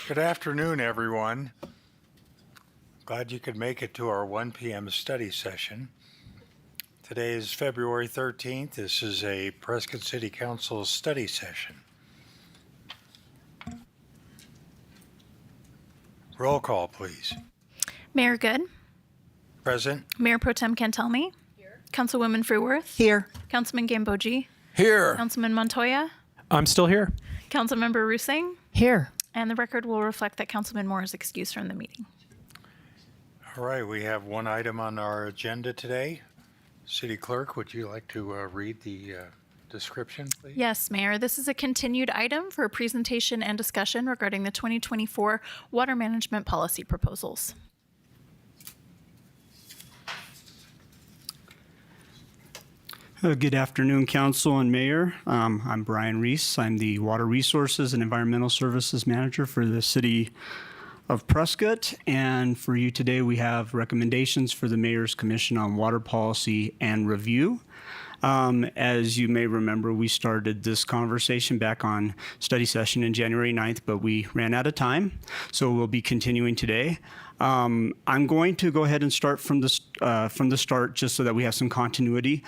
Good afternoon, everyone. Glad you could make it to our 1 p.m. study session. Today is February 13th. This is a Prescott City Council study session. Roll call, please. Mayor Good. Present. Mayor Pro Tem Cantelmi. Here. Councilwoman Fruworth. Here. Councilman Gambogi. Here. Councilman Montoya. I'm still here. Councilmember Rusing. Here. And the record will reflect that Councilman Moore is excused from the meeting. All right, we have one item on our agenda today. City Clerk, would you like to read the description, please? Yes, Mayor. This is a continued item for a presentation and discussion regarding the 2024 water management policy proposals. Good afternoon, Council and Mayor. I'm Brian Reese. I'm the Water Resources and Environmental Services Manager for the City of Prescott. And for you today, we have recommendations for the Mayor's Commission on Water Policy and Review. As you may remember, we started this conversation back on study session in January 9th, but we ran out of time, so we'll be continuing today. I'm going to go ahead and start from the start, just so that we have some continuity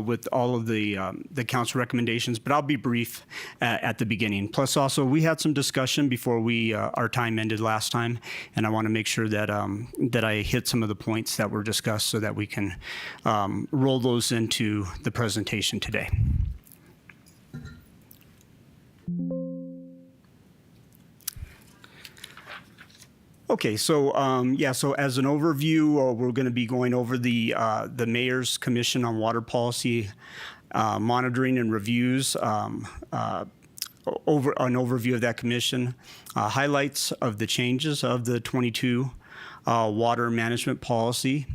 with all of the council recommendations. But I'll be brief at the beginning. Plus, also we had some discussion before our time ended last time, and I want to make sure that that I hit some of the points that were discussed, so that we can roll those into the presentation today. Okay, so so as an overview, we're going to be going over the Mayor's Commission on Water Policy Monitoring and Reviews, over an overview of that commission, highlights of the changes of the 22 water management policy,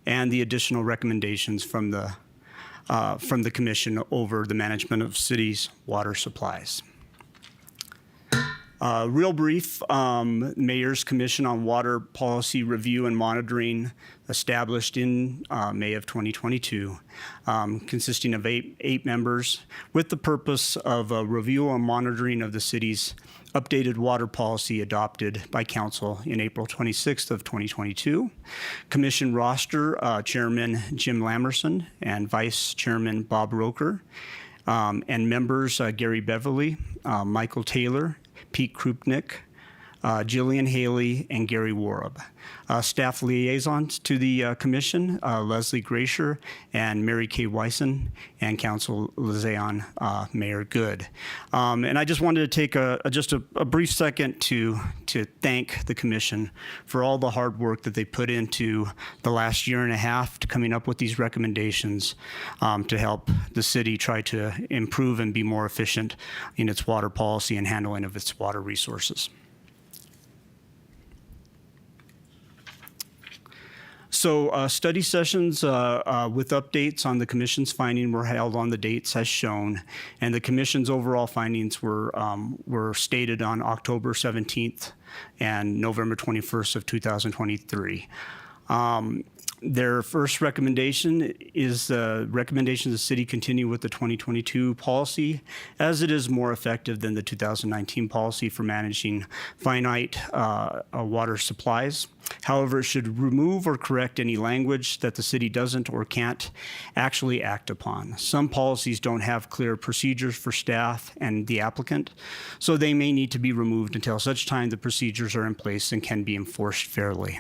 and the additional recommendations from the commission over the management of cities' water supplies. Real brief, Mayor's Commission on Water Policy Review and Monitoring, established in May of 2022, consisting of eight members, with the purpose of a review and monitoring of the city's updated water policy adopted by council in April 26th of 2022. Commission roster, Chairman Jim Lamerson and Vice Chairman Bob Roker, and members Gary Beverly, Michael Taylor, Pete Krupnick, Jillian Haley, and Gary Warub. Staff liaisons to the commission, Leslie Gracier and Mary Kay Wyson, and Council Liaison Mayor Good. And I just wanted to take just a brief second to thank the commission for all the hard work that they put into the last year and a half to coming up with these recommendations to help the city try to improve and be more efficient in its water policy and handling of its water resources. So study sessions with updates on the commission's finding were held on the dates as shown, and the commission's overall findings were stated on October 17th and November 21st of 2023. Their first recommendation is the recommendation the city continue with the 2022 policy, as it is more effective than the 2019 policy for managing finite water supplies. However, it should remove or correct any language that the city doesn't or can't actually act upon. Some policies don't have clear procedures for staff and the applicant, so they may need to be removed until such time the procedures are in place and can be enforced fairly.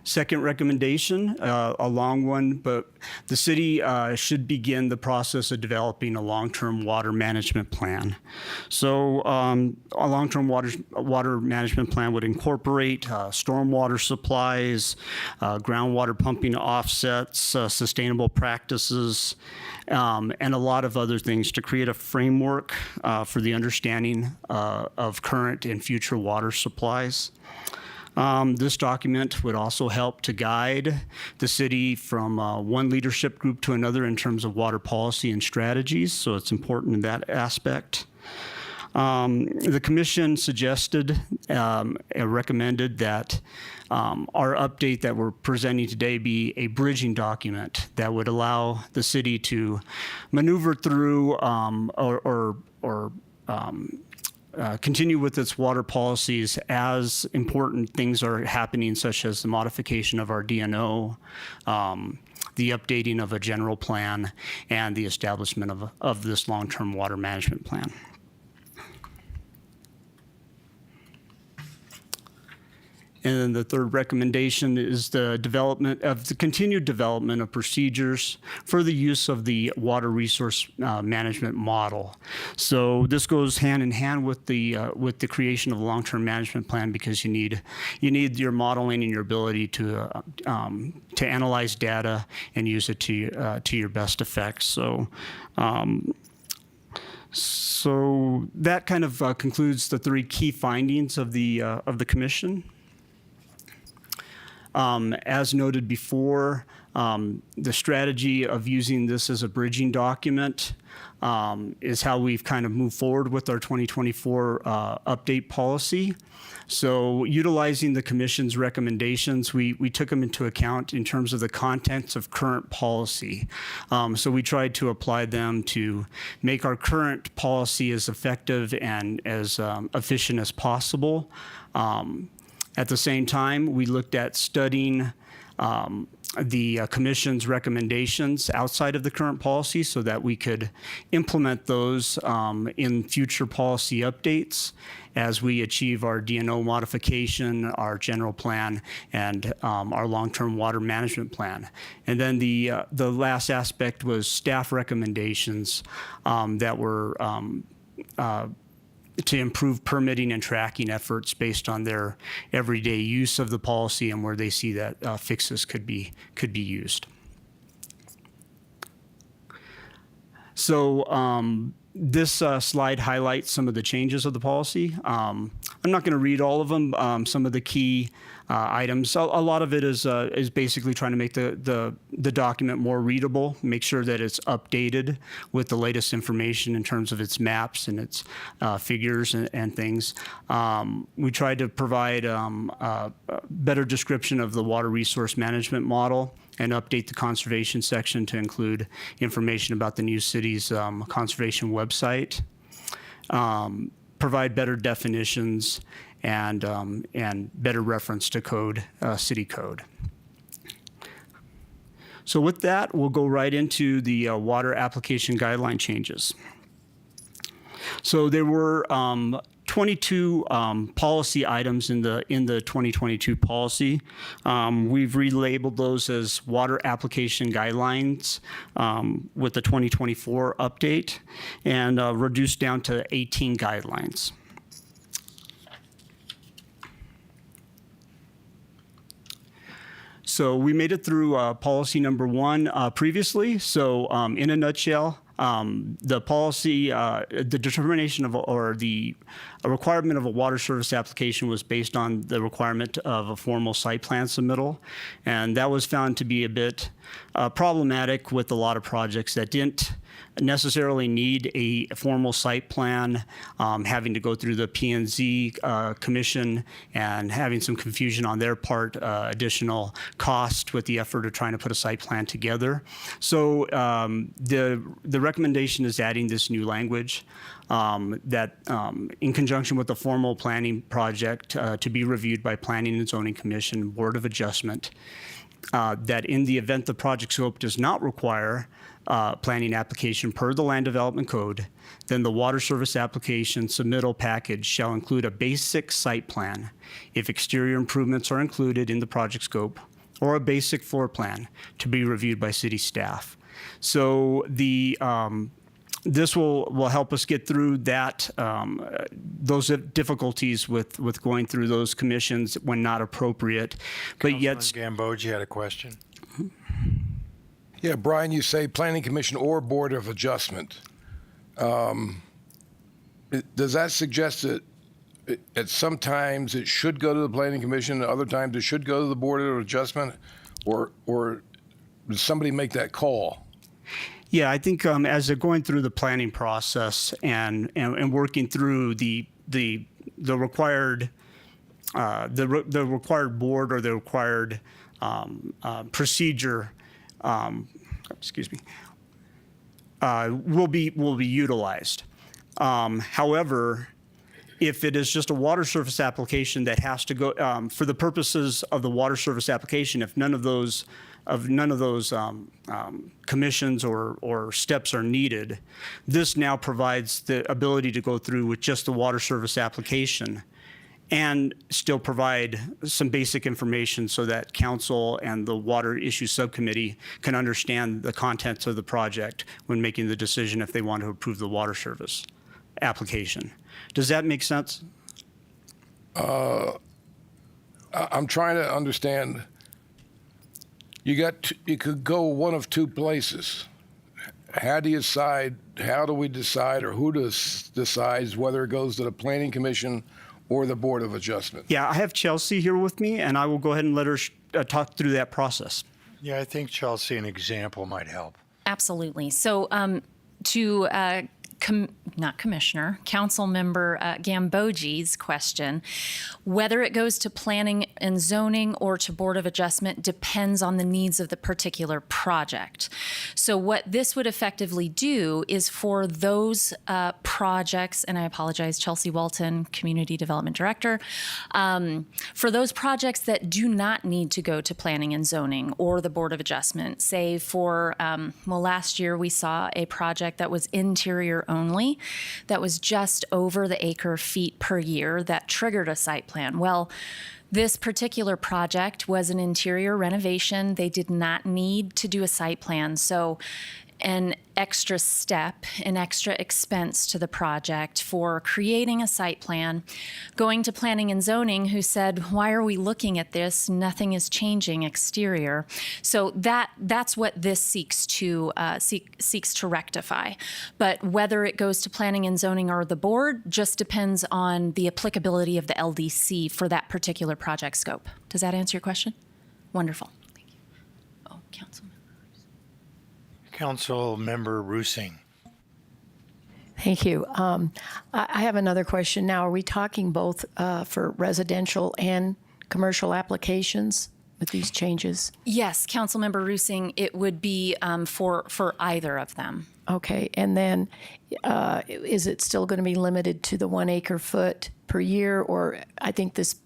Second recommendation, a long one, but the city should begin the process of developing a long-term water management plan. So a long-term water management plan would incorporate stormwater supplies, groundwater pumping offsets, sustainable practices, and a lot of other things to create a framework for the understanding of current and future water supplies. This document would also help to guide the city from one leadership group to another in terms of water policy and strategies, so it's important in that aspect. The commission suggested and recommended that our update that we're presenting today be a bridging document that would allow the city to maneuver through continue with its water policies as important things are happening, such as the modification of our DNO, the updating of a general plan, and the establishment of this long-term water management plan. And then the third recommendation is the continued development of procedures for the use of the water resource management model. So this goes hand in hand with the creation of a long-term management plan, because you need your modeling and your ability to analyze data and use it to your best effect. So that kind of concludes the three key findings of the commission. As noted before, the strategy of using this as a bridging document is how we've kind of moved forward with our 2024 update policy. So utilizing the commission's recommendations, we took them into account in terms of the contents of current policy. So we tried to apply them to make our current policy as effective and as efficient as possible. At the same time, we looked at studying the commission's recommendations outside of the current policy so that we could implement those in future policy updates as we achieve our DNO modification, our general plan, and our long-term water management plan. And then the last aspect was staff recommendations that were to improve permitting and tracking efforts based on their everyday use of the policy and where they see that fixes could be used. So this slide highlights some of the changes of the policy. I'm not going to read all of them. Some of the key items. A lot of it is basically trying to make the document more readable, make sure that it's updated with the latest information in terms of its maps and its figures and things. We tried to provide a better description of the water resource management model and update the conservation section to include information about the new city's conservation website. Provide better definitions and better reference to code, city code. So with that, we'll go right into the water application guideline changes. So there were 22 policy items in the 2022 policy. We've relabeled those as water application guidelines with the 2024 update and reduced down to 18 guidelines. So we made it through policy number 1 previously. So in a nutshell, the policy, the determination of, or the requirement of a water service application was based on the requirement of a formal site plan submittal. And that was found to be a bit problematic with a lot of projects that didn't necessarily need a formal site plan, having to go through the P&Z commission and having some confusion on their part, additional cost with the effort of trying to put a site plan together. So the recommendation is adding this new language that in conjunction with the formal planning project to be reviewed by Planning and Zoning Commission, Board of Adjustment, that in the event the project scope does not require planning application per the Land Development Code, then the water service application submittal package shall include a basic site plan if exterior improvements are included in the project scope, or a basic floor plan to be reviewed by city staff. So the this will help us get through that those difficulties with going through those commissions when not appropriate, but yet. Councilman Gambogi had a question. Yeah, Brian, you say Planning Commission or Board of Adjustment. Does that suggest that at sometimes it should go to the Planning Commission, other times it should go to the Board of Adjustment, or does somebody make that call? Yeah, I think as they're going through the planning process and working through the required the required board or the required procedure, excuse me, will be utilized. However, if it is just a water service application that has to go for the purposes of the water service application, if none of those commissions or steps are needed, this now provides the ability to go through with just the water service application and still provide some basic information so that council and the water issue subcommittee can understand the contents of the project when making the decision if they want to approve the water service application. Does that make sense? I'm trying to understand. You could go one of two places. How do we decide, or who decides whether it goes to the Planning Commission or the Board of Adjustment? Yeah, I have Chelsea here with me, and I will go ahead and let her talk through that process. Yeah, I think, Chelsea, an example might help. Absolutely. So to not Commissioner, Council Member Gambogi's question, whether it goes to planning and zoning or to Board of Adjustment depends on the needs of the particular project. So what this would effectively do is for those projects, and I apologize, Chelsea Walton, Community Development Director, for those projects that do not need to go to planning and zoning or the Board of Adjustment, say for, last year we saw a project that was interior only, that was just over the acre feet per year that triggered a site plan. Well, this particular project was an interior renovation. They did not need to do a site plan. So an extra step, an extra expense to the project for creating a site plan, going to planning and zoning, who said, why are we looking at this? Nothing is changing exterior. So that's what this seeks to rectify. But whether it goes to planning and zoning or the board just depends on the applicability of the LDC for that particular project scope. Does that answer your question? Wonderful. Thank you. Oh, Councilman. Council Member Rusing. Thank you. I have another question now. Are we talking both for residential and commercial applications with these changes? Yes, Councilmember Rusing, it would be for either of them. Okay, and then is it still going to be limited to the 1 acre foot per year? Or I think this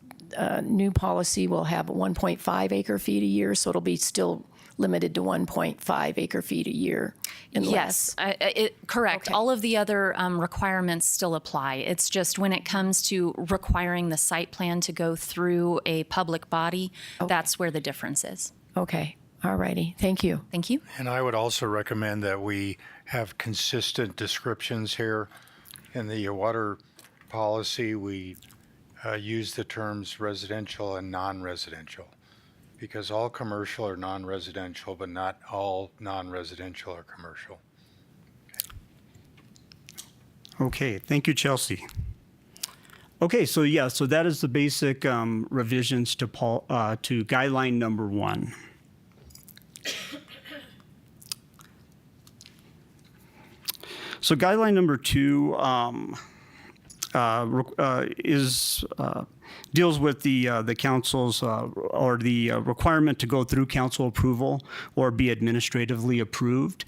new policy will have 1.5 acre feet a year, so it'll be still limited to 1.5 acre feet a year unless. Yes, correct. Okay. All of the other requirements still apply. It's just when it comes to requiring the site plan to go through a public body, that's where the difference is. Okay, all righty. Thank you. Thank you. And I would also recommend that we have consistent descriptions here. In the water policy, we use the terms residential and non-residential, because all commercial are non-residential, but not all non-residential are commercial. Okay, thank you, Chelsea. Okay, so yeah, so that is the basic revisions to guideline number 1. So guideline number 2 deals with the council's or the requirement to go through council approval or be administratively approved.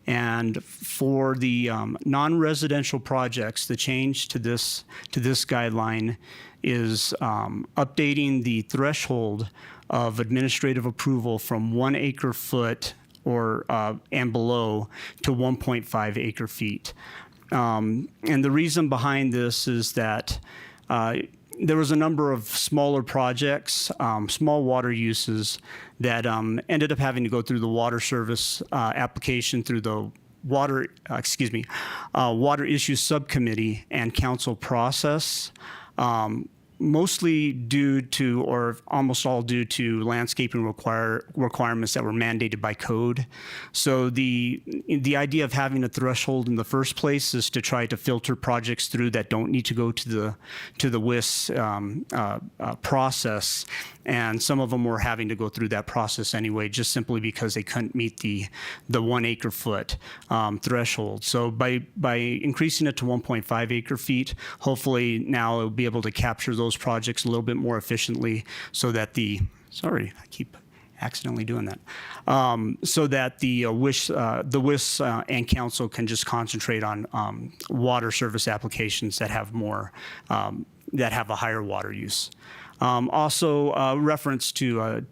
And for the non-residential projects, the change to this guideline is updating the threshold of administrative approval from 1 acre foot or and below to 1.5 acre feet. And the reason behind this is that there was a number of smaller projects, small water uses that ended up having to go through the water service application through the water issue subcommittee and council process mostly due to, or almost all due to, landscaping requirements that were mandated by code. So the idea of having a threshold in the first place is to try to filter projects through that don't need to go to the WIS process. And some of them were having to go through that process anyway, just simply because they couldn't meet the 1 acre foot threshold. So by increasing it to 1.5 acre feet, hopefully now it'll be able to capture those projects a little bit more efficiently, so that sorry, I keep accidentally doing that, so that the WIS and council can just concentrate on water service applications that have more, that have a higher water use. Also, reference to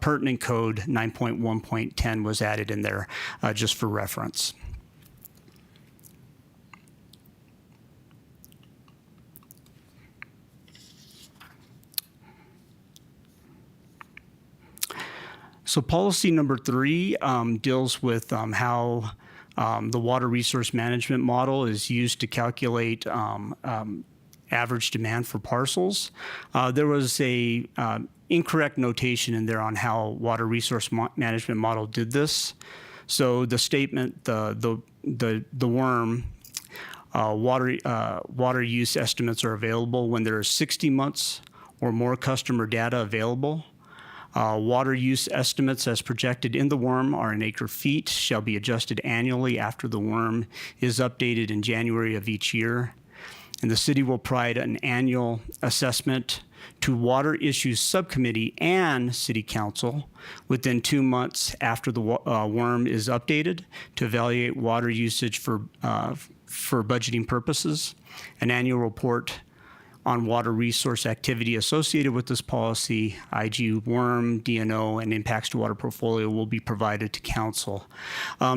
pertinent code 9.1.10 was added in there just for reference. So policy number 3 deals with how the water resource management model is used to calculate average demand for parcels. There was a incorrect notation in there on how water resource management model did this. So the statement, the WORM, water use estimates are available when there are 60 months or more customer data available. Water use estimates as projected in the WORM are in acre feet, shall be adjusted annually after the WORM is updated in January of each year. And the city will provide an annual assessment to Water Issues Subcommittee and City Council within 2 months after the WORM is updated to evaluate water usage for budgeting purposes. An annual report on water resource activity associated with this policy, IG, WORM, DNO, and impacts to water portfolio will be provided to council.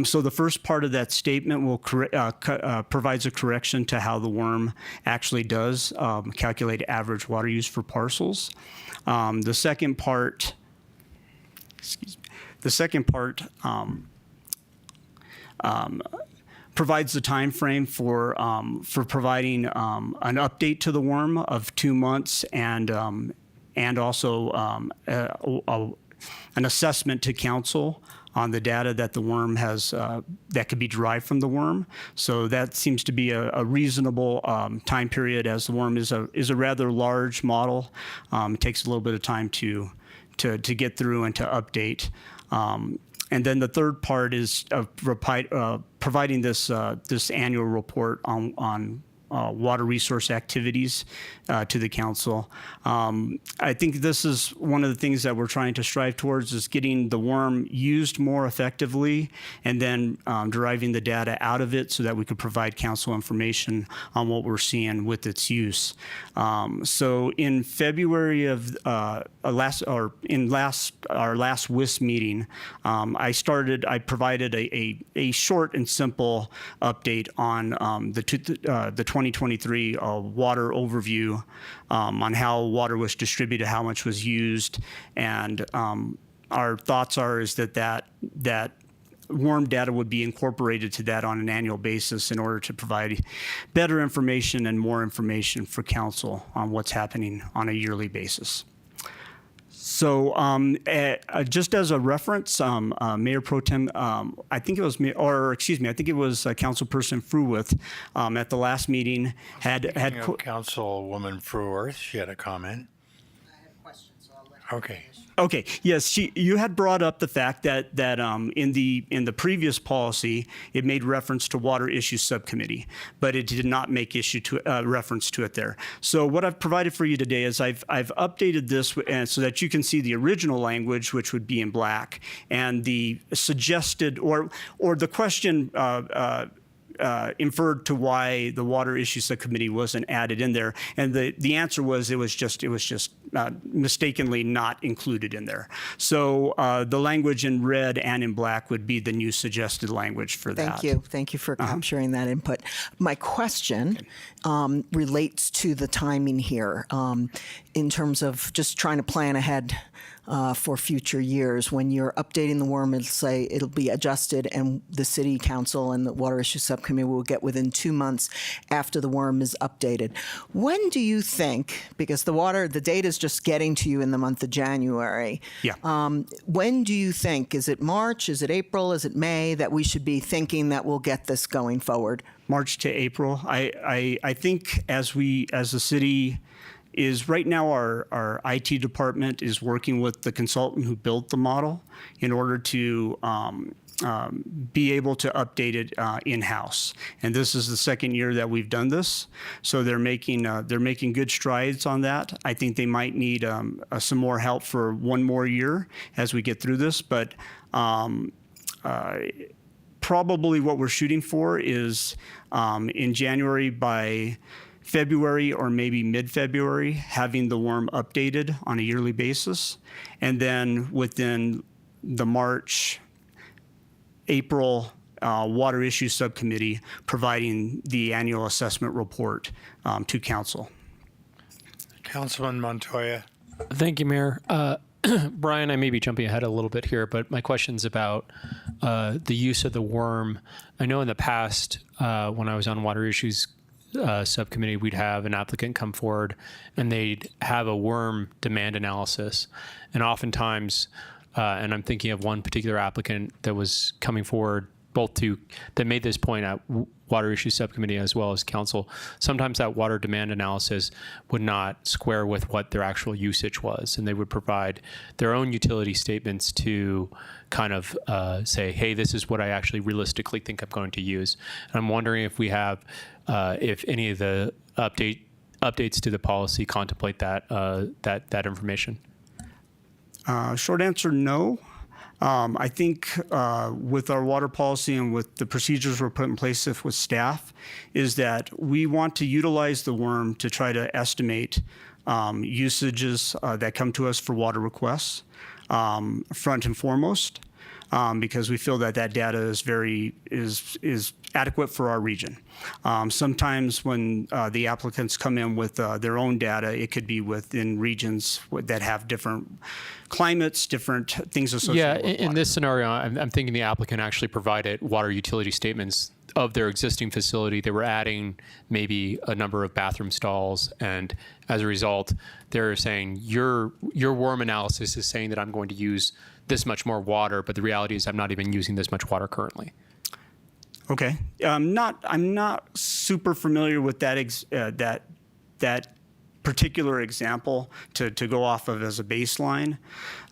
So the first part of that statement will provides a correction to how the WORM actually does calculate average water use for parcels. The second part, provides the time frame for providing an update to the WORM of 2 months, and also an assessment to council on the data that the WORM has that could be derived from the WORM. So that seems to be a reasonable time period, as the WORM is a rather large model. It takes a little bit of time to get through and to update. And then the third part is providing this annual report on water resource activities to the council. I think this is one of the things that we're trying to strive towards, is getting the WORM used more effectively, and then deriving the data out of it so that we could provide council information on what we're seeing with its use. So in February of our last WIS meeting, I provided a short and simple update on the 2023 water overview, on how water was distributed, how much was used, and our thoughts is that WORM data would be incorporated to that on an annual basis in order to provide better information and more information for council on what's happening on a yearly basis. So just as a reference, Mayor Pro Tem, I think it was Councilperson Fruworth at the last meeting had Councilwoman Fruworth, she had a comment. I have questions, so I'll let her Okay. finish. Okay. Yes, you had brought up the fact that in the previous policy it made reference to Water Issues Subcommittee, but it did not make reference to it there. So what I've provided for you today is I've updated this so that you can see the original language, which would be in black, and the suggested or the question inferred to why the Water Issues Subcommittee wasn't added in there, and the answer was it was just mistakenly not included in there. So the language in red and in black would be the new suggested language for that. Thank you for capturing that input. My question relates to the timing here, in terms of just trying to plan ahead for future years. When you're updating the WORM, it'll say it'll be adjusted, and the City Council and the Water Issues Subcommittee will get within 2 months after the WORM is updated. When do you think, because the data is just getting to you in the month of January, when do you think, is it March, is it April, is it May, that we should be thinking that we'll get this going forward? March to April. I think as the city is right now, our IT department is working with the consultant who built the model in order to be able to update it in-house. And this is the second year that we've done this, so they're making good strides on that. I think they might need some more help for one more year as we get through this, but probably what we're shooting for is in January, by February or maybe mid-February, having the WORM updated on a yearly basis, and then within the March, April Water Issues Subcommittee providing the annual assessment report to Council. Councilman Montoya. Thank you, Mayor. Brian, I may be jumping ahead a little bit here, but my question's about the use of the WORM. I know in the past, when I was on Water Issues Subcommittee, we'd have an applicant come forward and they'd have a WORM demand analysis. And oftentimes, and I'm thinking of one particular applicant that was coming forward that made this point at Water Issues Subcommittee as well as Council. Sometimes that water demand analysis would not square with what their actual usage was, and they would provide their own utility statements to kind of say, hey, this is what I actually realistically think I'm going to use. And I'm wondering if we have, if any of the updates to the policy contemplate that information. Short answer, no. I think with our water policy and with the procedures we're putting in place with staff is that we want to utilize the WORM to try to estimate usages that come to us for water requests, front and foremost, because we feel that data is adequate for our region. Sometimes when the applicants come in with their own data, it could be within regions that have different climates, different things associated with water. In this scenario, I'm thinking the applicant actually provided water utility statements of their existing facility. They were adding maybe a number of bathroom stalls, and as a result, they're saying your WORM analysis is saying that I'm going to use this much more water, but the reality is I'm not even using this much water currently. Okay, I'm not super familiar with that particular example to go off of as a baseline,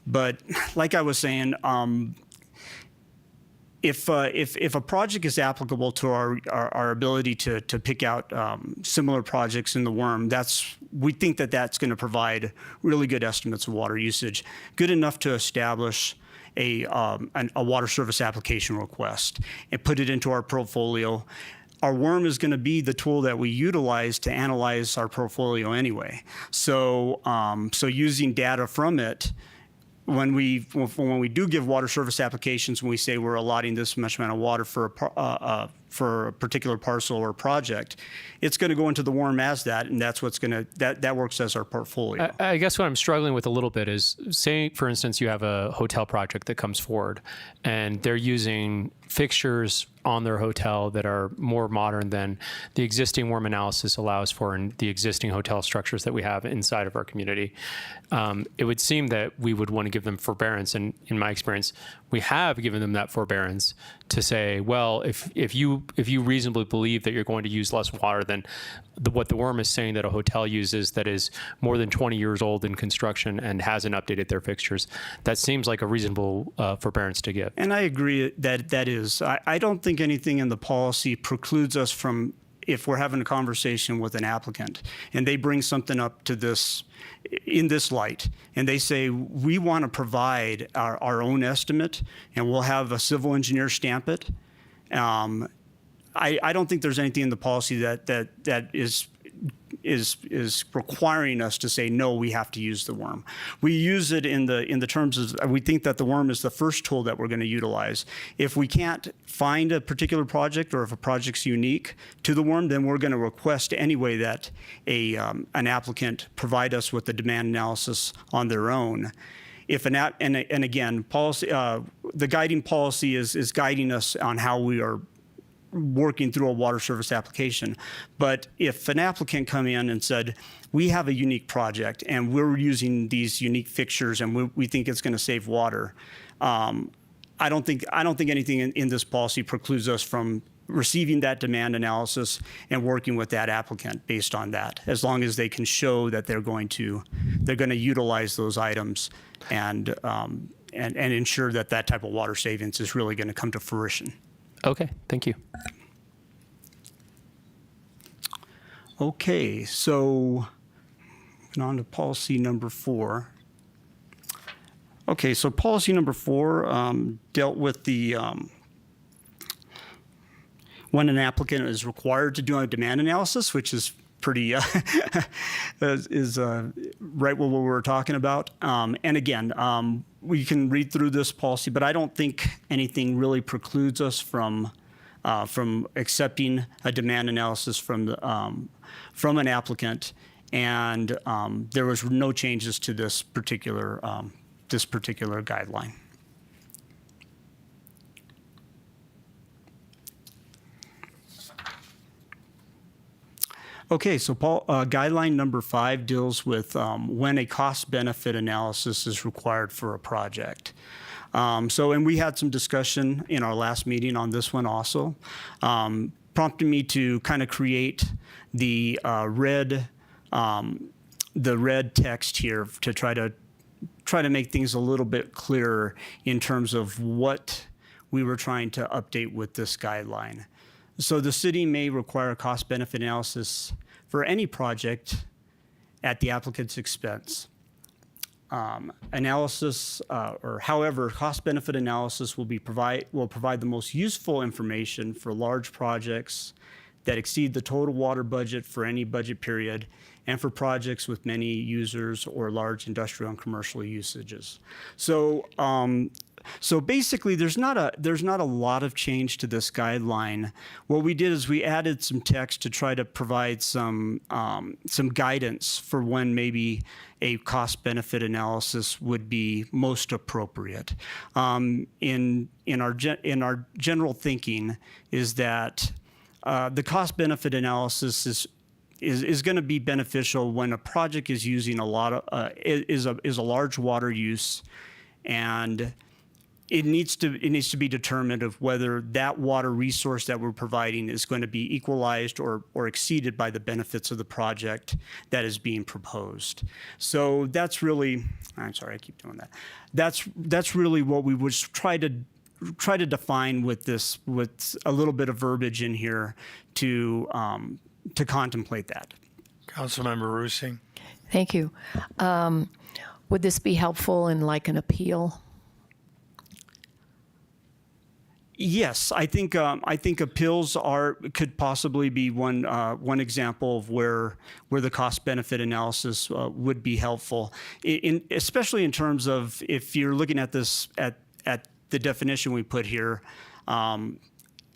but like I was saying, if a project is applicable to our ability to pick out similar projects in the WORM, we think that's going to provide really good estimates of water usage, good enough to establish a water service application request and put it into our portfolio. Our WORM is going to be the tool that we utilize to analyze our portfolio anyway. So using data from it, when we do give water service applications, when we say we're allotting this much amount of water for a particular parcel or project, it's going to go into the WORM as that, and that's what's going to that works as our portfolio. I guess what I'm struggling with a little bit is, say, for instance, you have a hotel project that comes forward, and they're using fixtures on their hotel that are more modern than the existing WORM analysis allows for in the existing hotel structures that we have inside of our community. It would seem that we would want to give them forbearance, and in my experience, we have given them that forbearance to say, well, if you reasonably believe that you're going to use less water than what the WORM is saying that a hotel uses that is more than 20 years old in construction and hasn't updated their fixtures, that seems like a reasonable forbearance to give. And I agree that is. I don't think anything in the policy precludes us from, if we're having a conversation with an applicant and they bring something up to this in this light, and they say, we want to provide our own estimate and we'll have a civil engineer stamp it. I don't think there's anything in the policy that is requiring us to say, no, we have to use the WORM. We use it in the terms of, we think that the WORM is the first tool that we're going to utilize. If we can't find a particular project, or if a project's unique to the WORM, then we're going to request anyway that an applicant provide us with the demand analysis on their own. if an app, and again, policy, the guiding policy is guiding us on how we are working through a water service application. But if an applicant come in and said, we have a unique project and we're using these unique fixtures and we think it's going to save water, I don't think anything in this policy precludes us from receiving that demand analysis and working with that applicant based on that, as long as they can show that they're going to utilize those items and ensure that that type of water savings is really going to come to fruition. Okay, thank you. Okay, so moving on to policy number 4. Okay, so policy number 4 dealt with the when an applicant is required to do a demand analysis, which is pretty is right what we were talking about. And again, we can read through this policy, but I don't think anything really precludes us from accepting a demand analysis from an applicant. And there was no changes to this particular guideline. Okay, so guideline number 5 deals with when a cost-benefit analysis is required for a project. And we had some discussion in our last meeting on this one also, prompted me to kind of create the red text here to try to make things a little bit clearer in terms of what we were trying to update with this guideline. So the city may require a cost-benefit analysis for any project at the applicant's expense. However, cost-benefit analysis will provide the most useful information for large projects that exceed the total water budget for any budget period, and for projects with many users or large industrial and commercial usages. So basically, there's not a lot of change to this guideline. What we did is we added some text to try to provide some guidance for when maybe a cost-benefit analysis would be most appropriate. In our general thinking is that the cost-benefit analysis is going to be beneficial when a project is using a lot of is a large water use, and it needs to be determined of whether that water resource that we're providing is going to be equalized or exceeded by the benefits of the project that is being proposed. So that's really, I'm sorry, I keep doing that. That's really what we would try to define with this, with a little bit of verbiage in here to contemplate that. Councilmember Rusing. Thank you. Would this be helpful in like an appeal? Yes, I think appeals could possibly be one example of where the cost benefit analysis would be helpful, especially in terms of if you're looking at this at the definition we put here.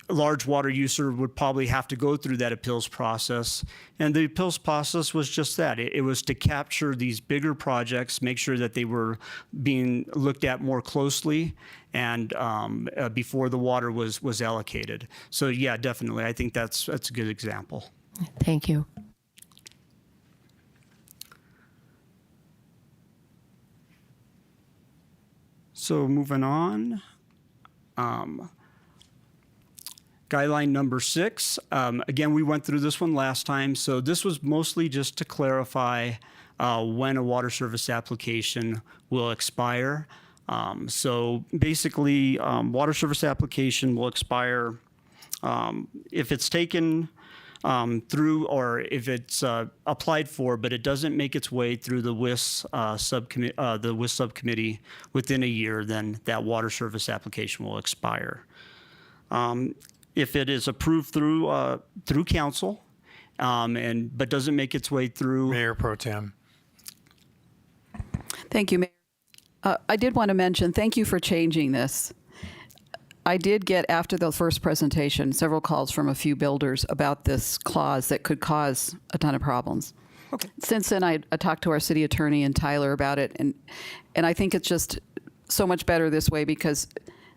Large water user would probably have to go through that appeals process. And the appeals process was just that. It was to capture these bigger projects, make sure that they were being looked at more closely and before the water was allocated. So yeah, definitely. I think that's a good example. Thank you. So moving on. Guideline number 6, again, we went through this one last time. So this was mostly just to clarify when a water service application will expire. So basically, water service application will expire if it's taken through, or if it's applied for, but it doesn't make its way through the WIS subcommittee within a year, then that water service application will expire. If it is approved through council, but doesn't make its way through. Mayor Pro Tem. Thank you, Mayor. I did want to mention, thank you for changing this. I did get, after the first presentation, several calls from a few builders about this clause that could cause a ton of problems. Since then, I talked to our city attorney and Tyler about it, and I think it's just so much better this way, because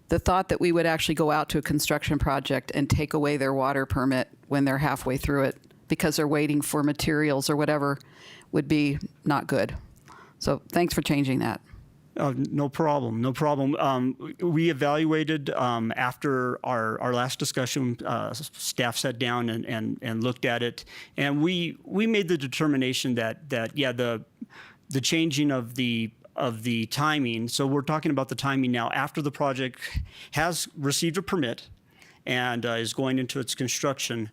the thought that we would actually go out to a construction project and take away their water permit when they're halfway through it because they're waiting for materials or whatever would be not good. So thanks for changing that. No problem. No problem. We evaluated after our last discussion. Staff sat down and looked at it, and we made the determination that yeah, the changing of the timing. So we're talking about the timing now after the project has received a permit and is going into its construction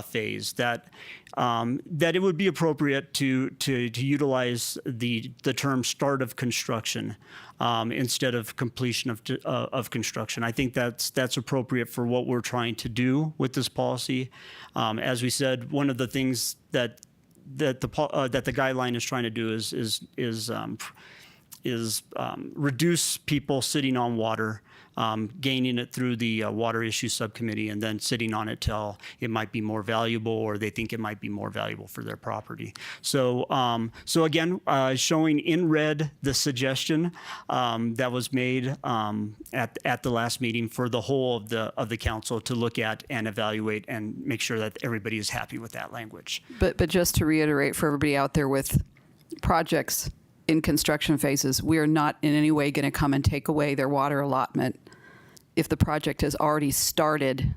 phase, that it would be appropriate to utilize the term start of construction instead of completion of construction. I think that's appropriate for what we're trying to do with this policy. As we said, one of the things that the guideline is trying to do is reduce people sitting on water, gaining it through the water issues subcommittee, and then sitting on it till it might be more valuable, or they think it might be more valuable for their property. So, again, showing in red the suggestion that was made at the last meeting for the whole of the council to look at and evaluate and make sure that everybody is happy with that language. But just to reiterate for everybody out there with projects in construction phases, we are not in any way going to come and take away their water allotment if the project has already started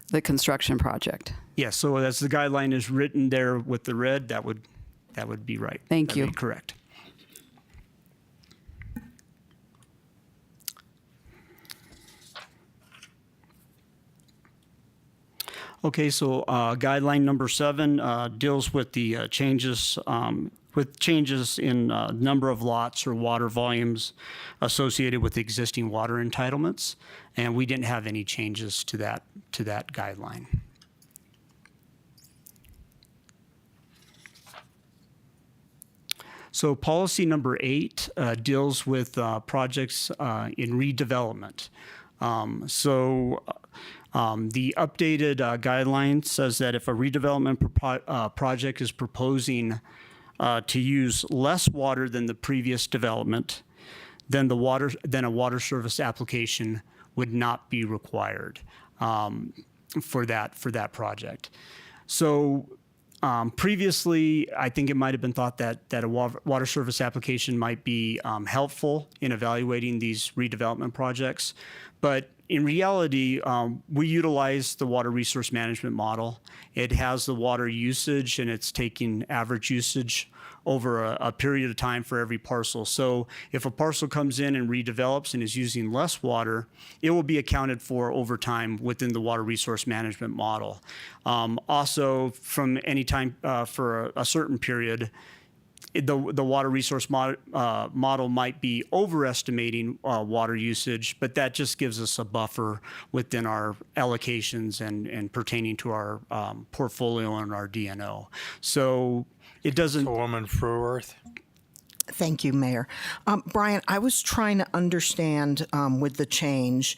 the construction project. Yes, so as the guideline is written there with the red, that would be right. Thank That'd you. be correct. Okay, so guideline number 7 deals with the changes in number of lots or water volumes associated with existing water entitlements, and we didn't have any changes to that guideline. So policy number 8 deals with projects in redevelopment. The updated guideline says that if a redevelopment project is proposing to use less water than the previous development, then a water service application would not be required for that project. So previously, I think it might have been thought that a water service application might be helpful in evaluating these redevelopment projects, but in reality, we utilize the water resource management model. It has the water usage, and it's taking average usage over a period of time for every parcel. So if a parcel comes in and redevelops and is using less water, it will be accounted for over time within the water resource management model. Also, from any time for a certain period, the water resource model might be overestimating water usage, but that just gives us a buffer within our allocations and pertaining to our portfolio and our DNO. So it doesn't. Woman Fruworth. Thank you, Mayor. Brian, I was trying to understand with the change,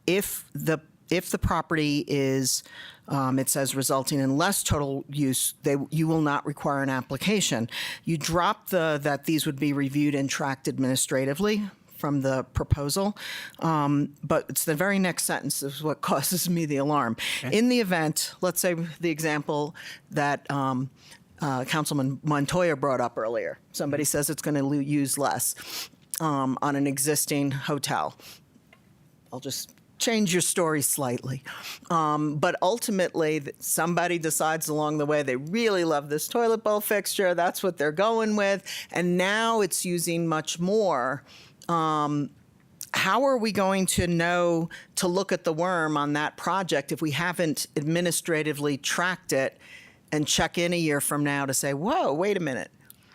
if the property is, it says resulting in less total use, you will not require an application. You dropped that these would be reviewed and tracked administratively from the proposal, but it's the very next sentence is what causes me the alarm. Okay. In the event, let's say the example that Councilman Montoya brought up earlier, somebody says it's going to use less on an existing hotel. I'll just change your story slightly. But ultimately, somebody decides along the way they really love this toilet bowl fixture. That's what they're going with. And now it's using much more. How are we going to know to look at the worm on that project if we haven't administratively tracked it and check in a year from now to say, whoa, wait a minute.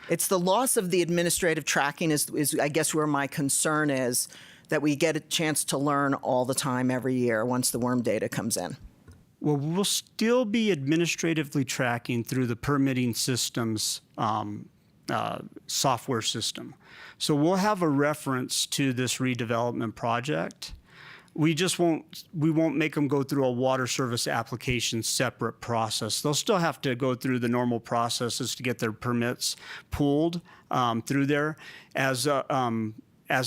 It's the loss of the administrative tracking is I guess where my concern is, that we get a chance to learn all the time every year once the worm data comes in. Well, we'll still be administratively tracking through the permitting systems software system. So we'll have a reference to this redevelopment project we won't make them go through a water service application separate process. They'll still have to go through the normal processes to get their permits pulled through there. As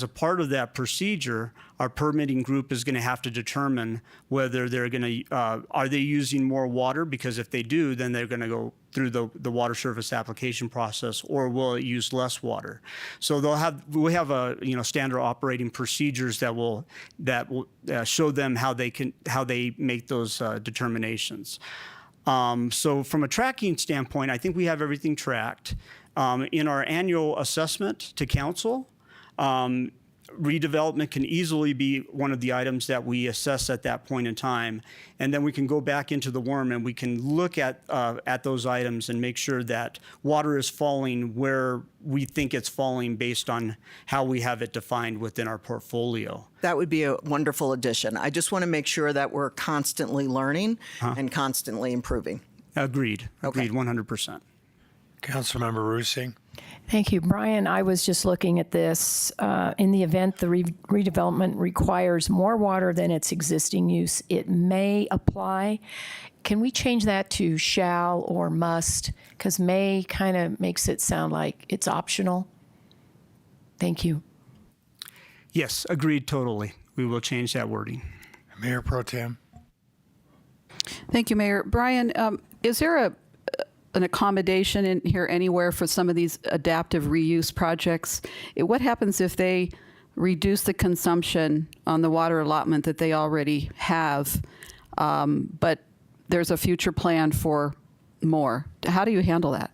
a part of that procedure, our permitting group is going to have to determine whether they're going to, are they using more water? Because if they do, then they're going to go through the water service application process, or will it use less water? So we have a standard operating procedures that will show them how they make those determinations. So from a tracking standpoint, I think we have everything tracked. In our annual assessment to council, redevelopment can easily be one of the items that we assess at that point in time, and then we can go back into the WORM and we can look at those items and make sure that water is falling where we think it's falling based on how we have it defined within our portfolio. That would be a wonderful addition. I just want to make sure that we're constantly learning and constantly improving. Agreed. Okay. 100%. Councilmember Rusing. Thank you. Brian, I was just looking at this. In the event the redevelopment requires more water than its existing use, it may apply. Can we change that to shall or must? Because may kind of makes it sound like it's optional. Thank you. Yes, agreed totally. We will change that wording. Mayor Pro Tem. Thank you, Mayor. Brian, is there an accommodation in here anywhere for some of these adaptive reuse projects? What happens if they reduce the consumption on the water allotment that they already have, but there's a future plan for more? How do you handle that?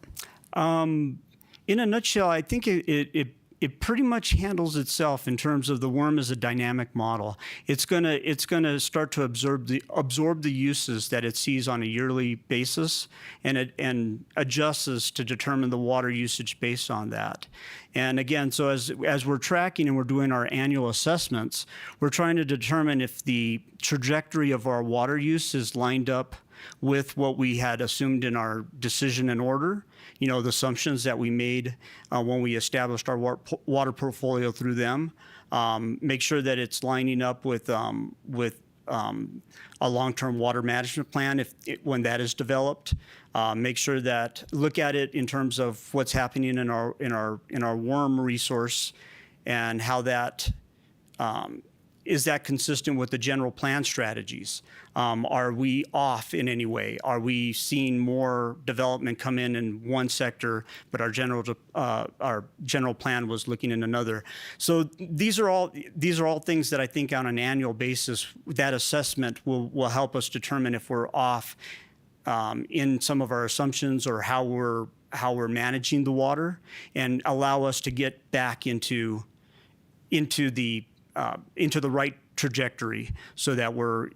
In a nutshell, I think it pretty much handles itself in terms of the WORM as a dynamic model. It's gonna start to absorb the uses that it sees on a yearly basis, and adjusts to determine the water usage based on that. And again, so as we're tracking and we're doing our annual assessments, we're trying to determine if the trajectory of our water use is lined up with what we had assumed in our decision and order, the assumptions that we made when we established our water portfolio through them. Make sure that it's lining up with a long-term water management plan when that is developed. Make sure that look at it in terms of what's happening in our WORM resource, and how that is that consistent with the general plan strategies? Are we off in any way? Are we seeing more development come in one sector, but our general plan was looking in another? So these are all things that I think on an annual basis, that assessment will help us determine if we're off in some of our assumptions, or how we're managing the water, and allow us to get back into the right trajectory, so that we're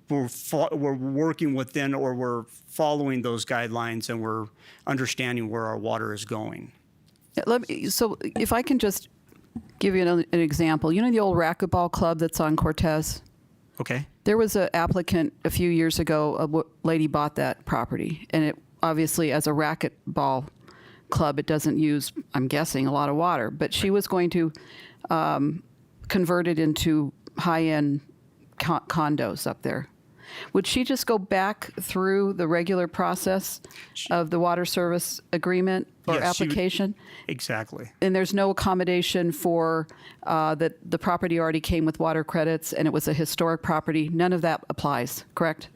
working within, or we're following those guidelines, and we're understanding where our water is going. So if I can just give you an example. The old racquetball club that's on Cortez? Okay. There was an applicant a few years ago, a lady bought that property, and it obviously, as a racquetball club, it doesn't use, I'm guessing, a lot of water, but she was going to convert it into high-end condos up there. Would she just go back through the regular process of the water service agreement or Yes, application? Exactly. And there's no accommodation for that the property already came with water credits and it was a historic property? None of that applies, correct?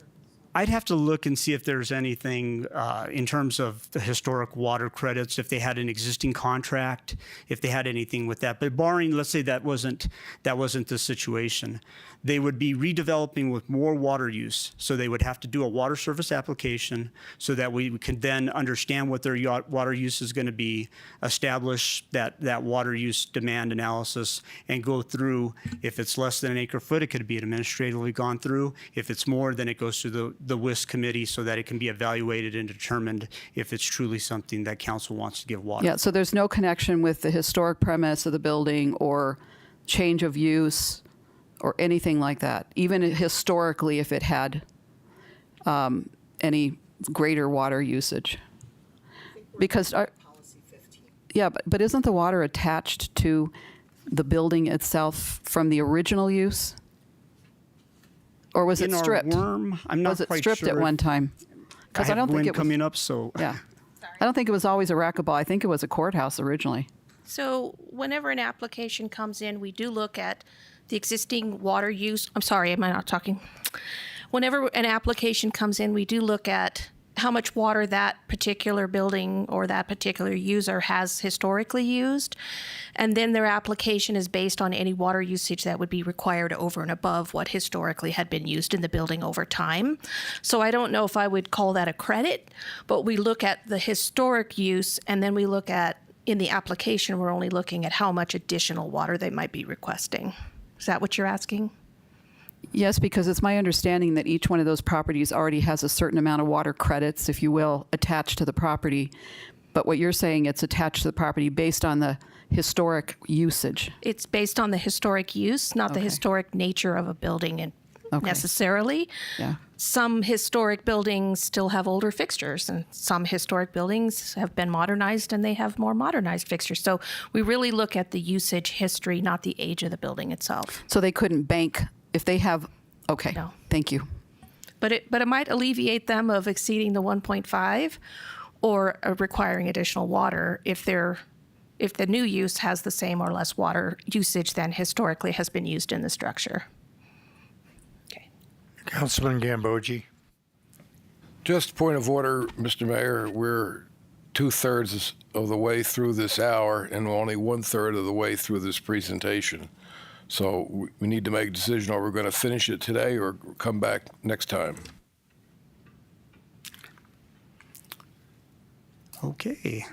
I'd have to look and see if there's anything in terms of the historic water credits, if they had an existing contract, if they had anything with that. But barring, let's say that wasn't the situation, they would be redeveloping with more water use. So they would have to do a water service application, so that we can then understand what their water use is going to be, establish that water use demand analysis, and go through. If it's less than an acre foot, it could be administratively gone through. If it's more, then it goes through the WISC committee, so that it can be evaluated and determined if it's truly something that council wants to give water. Yeah, so there's no connection with the historic premise of the building or change of use or anything like that, even historically if it had any greater water usage. Because, yeah, but isn't the water attached to the building itself from the original use? Or was it in our stripped? worm, I'm not Was it quite stripped sure. at one time? Because I have don't think wind it was. coming up, so Yeah. I don't think it was always a racquetball. I think it was a courthouse originally. So whenever an application comes in, we do look at the existing water use. I'm sorry, am I not talking? Whenever an application comes in, we do look at how much water that particular building or that particular user has historically used. And then their application is based on any water usage that would be required over and above what historically had been used in the building over time. So I don't know if I would call that a credit, but we look at the historic use, and then we look at, in the application, we're only looking at how much additional water they might be requesting. Is that what you're asking? Yes, because it's my understanding that each one of those properties already has a certain amount of water credits, if you will, attached to the property. But what you're saying, it's attached to the property based on the historic usage. It's based on the historic use, not the historic nature of a building necessarily. Yeah. Some historic buildings still have older fixtures, and some historic buildings have been modernized and they have more modernized fixtures. So we really look at the usage history, not the age of the building itself. So they couldn't bank if they have. Okay. No. Thank you. But it might alleviate them of exceeding the 1.5 or requiring additional water if the new use has the same or less water usage than historically has been used in the structure. Okay. Councilman Gambogi. Just point of order, Mr. Mayor, we're 2/3 of the way through this hour and only 1/3 of the way through this presentation. So we need to make a decision, are we going to finish it today or come back next time? okay.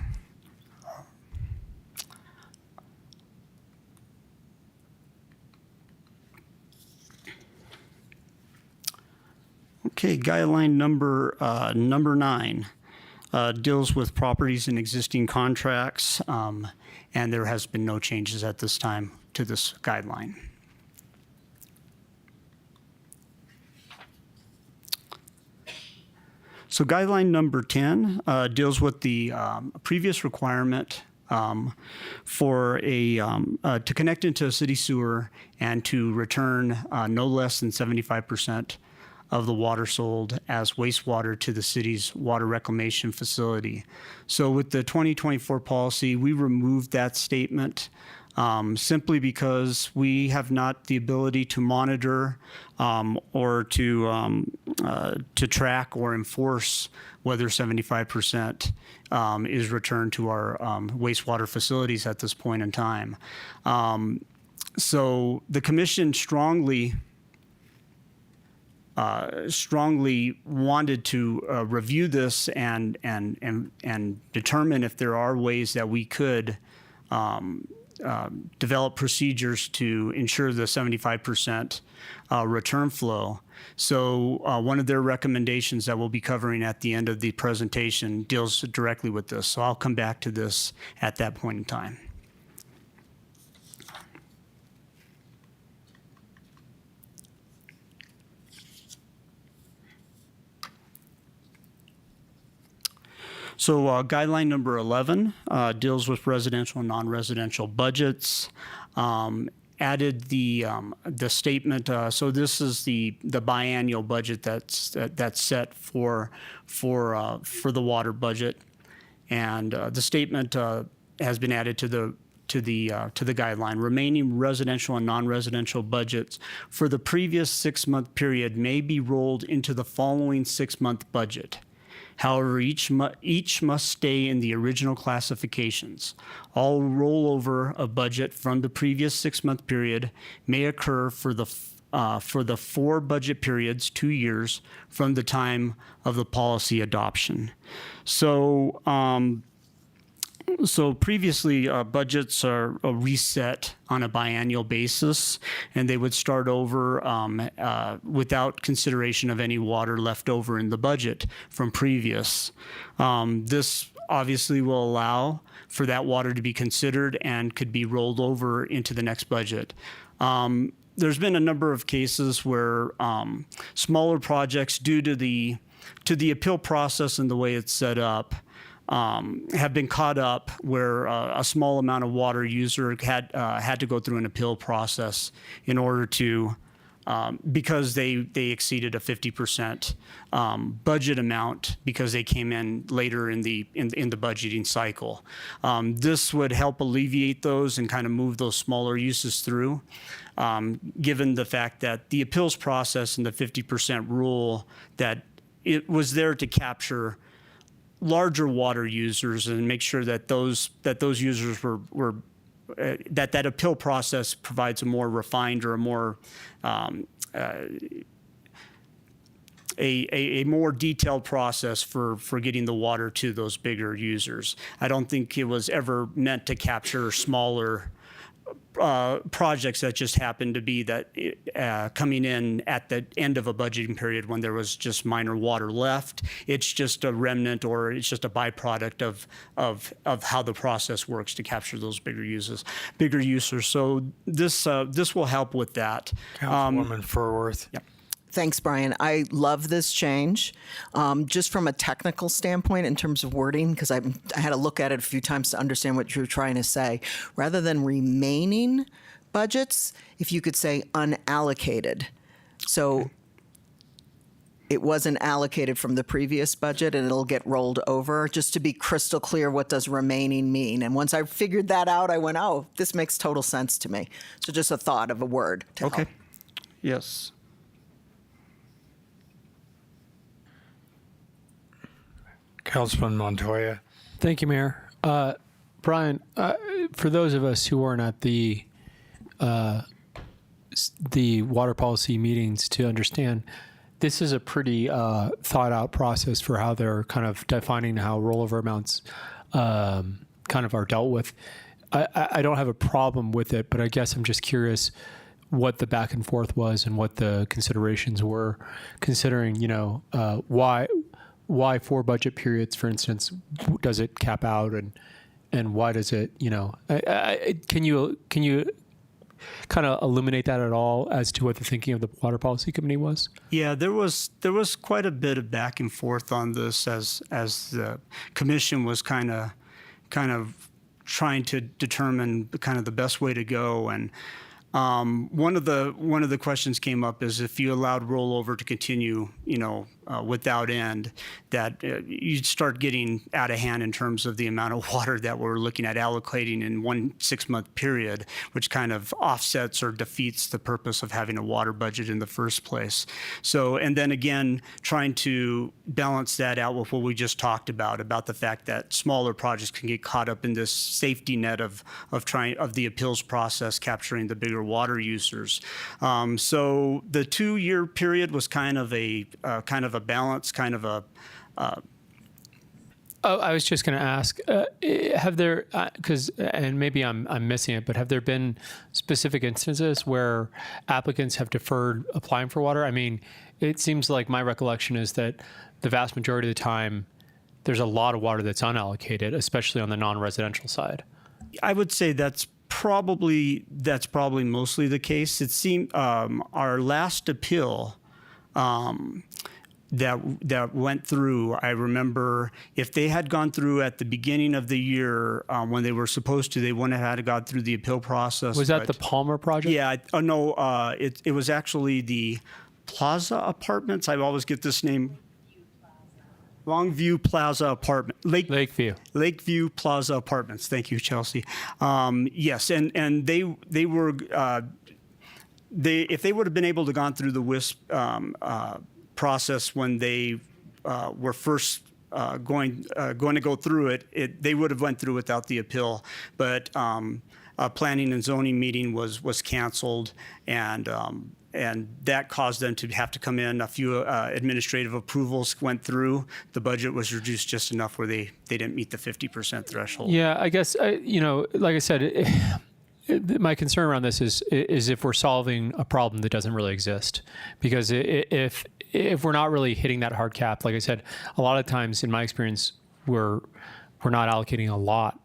Okay, guideline number 9 deals with properties and existing contracts, and there has been no changes at this time to this guideline. So guideline number 10 deals with the previous requirement for to connect into a city sewer and to return no less than 75% of the water sold as wastewater to the city's water reclamation facility. So with the 2024 policy, we removed that statement simply because we have not the ability to monitor or to track or enforce whether 75% is returned to our wastewater facilities at this point in time. So the commission strongly wanted to review this and determine if there are ways that we could develop procedures to ensure the 75% return flow. So one of their recommendations that we'll be covering at the end of the presentation deals directly with this. So I'll come back to this at that point in time. So guideline number 11 deals with residential and non-residential budgets. Added the statement. So this is the biannual budget that's set for the water budget, and the statement has been added to the guideline. Remaining residential and non-residential budgets for the previous 6-month period may be rolled into the following 6-month budget. However, each must stay in the original classifications. All rollover of budget from the previous 6-month period may occur for the 4 budget periods, 2 years from the time of the policy adoption. So, previously, budgets are reset on a biannual basis, and they would start over without consideration of any water left over in the budget from previous. This obviously will allow for that water to be considered and could be rolled over into the next budget. There's been a number of cases where smaller projects, due to the appeal process and the way it's set up, have been caught up where a small amount of water user had to go through an appeal process in order to because they exceeded a 50% budget amount because they came in later in the budgeting cycle. This would help alleviate those and kind of move those smaller uses through, given the fact that the appeals process and the 50% rule, that it was there to capture larger water users and make sure that those users were that appeal process provides a more refined or a more a more detailed process for getting the water to those bigger users. I don't think it was ever meant to capture smaller projects that just happened to be that coming in at the end of a budgeting period when there was just minor water left. It's just a remnant, or it's just a byproduct of how the process works to capture those bigger users. So this will help with that. Councilwoman Furworth. Yep. Thanks, Brian. I love this change. Just from a technical standpoint in terms of wording, because I had to look at it a few times to understand what you're trying to say. Rather than remaining budgets, if you could say unallocated. So it wasn't allocated from the previous budget and it'll get rolled over. Just to be crystal clear, what does remaining mean? And once I figured that out, I went, oh, this makes total sense to me. So just a thought of a word to Okay. help. Yes. Councilman Montoya. Thank you, Mayor. Brian, for those of us who weren't at the water policy meetings to understand, this is a pretty thought out process for how they're kind of defining how rollover amounts kind of are dealt with. I don't have a problem with it, but I guess I'm just curious what the back and forth was and what the considerations were, considering, why 4 budget periods, for instance, does it cap out, and why does it, can you kind of illuminate that at all as to what the thinking of the Water Policy Committee was? Yeah, there was quite a bit of back and forth on this as the commission was kind of trying to determine kind of the best way to go. And one of the questions came up is if you allowed rollover to continue, without end, that you'd start getting out of hand in terms of the amount of water that we're looking at allocating in 1 6-month period, which kind of offsets or defeats the purpose of having a water budget in the first place. So, and then again, trying to balance that out with what we just talked about the fact that smaller projects can get caught up in this safety net of the appeals process capturing the bigger water users. So the 2-year period was kind of a balance, kind of a. I was just going to ask, have there, and maybe I'm missing it, but have there been specific instances where applicants have deferred applying for water? I mean, it seems like my recollection is that the vast majority of the time, there's a lot of water that's unallocated, especially on the non-residential side. I would say that's probably mostly the case. It seemed our last appeal that went through, I remember if they had gone through at the beginning of the year when they were supposed to, they wouldn't have had to go through the appeal process. Was that the Palmer project? Yeah. No, it was actually the Plaza Apartments. I always get this name. Longview Plaza Apartment. Lakeview Plaza Apartments. Thank you, Chelsea. Yes, and they were if they would have been able to gone through the WISP process when they were first going to go through it, they would have went through without the appeal. But a planning and zoning meeting was canceled, and that caused them to have to come in. A few administrative approvals went through. The budget was reduced just enough where they didn't meet the 50% threshold. Yeah, I guess, like I said, my concern around this is if we're solving a problem that doesn't really exist. Because if we're not really hitting that hard cap, like I said, a lot of times in my experience, we're not allocating a lot,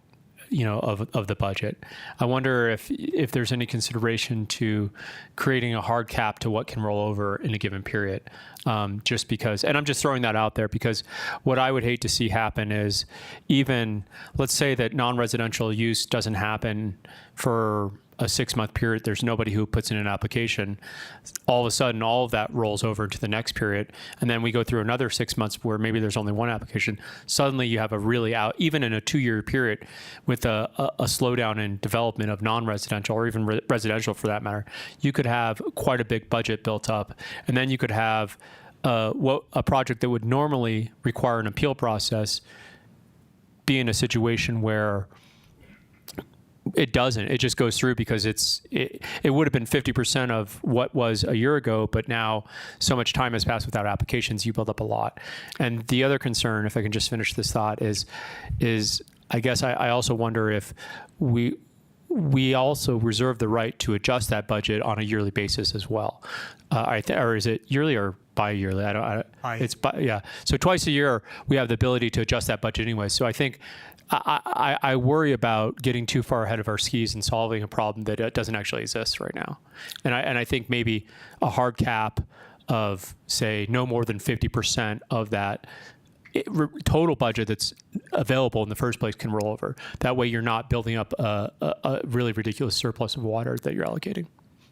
of the budget. I wonder if there's any consideration to creating a hard cap to what can roll over in a given period. Just because, and I'm just throwing that out there because what I would hate to see happen is even, let's say that non-residential use doesn't happen for a 6-month period, there's nobody who puts in an application. All of a sudden, all of that rolls over into the next period. And then we go through another 6 months where maybe there's only one application. Suddenly you have a really even in a 2-year period with a slowdown in development of non-residential or even residential for that matter, you could have quite a big budget built up. And then you could have a project that would normally require an appeal process be in a situation where it doesn't. It just goes through because it would have been 50% of what was a year ago, but now so much time has passed without applications, you build up a lot. And the other concern, if I can just finish this thought, is I guess I also wonder if we also reserve the right to adjust that budget on a yearly basis as well. Or is it yearly or bi-yearly? It's yeah. So twice a year we have the ability to adjust that budget anyway. So I think I worry about getting too far ahead of our skis and solving a problem that doesn't actually exist right now. And I think maybe a hard cap of, say, no more than 50% of that total budget that's available in the first place can roll over. That way you're not building up a really ridiculous surplus of water that you're allocating.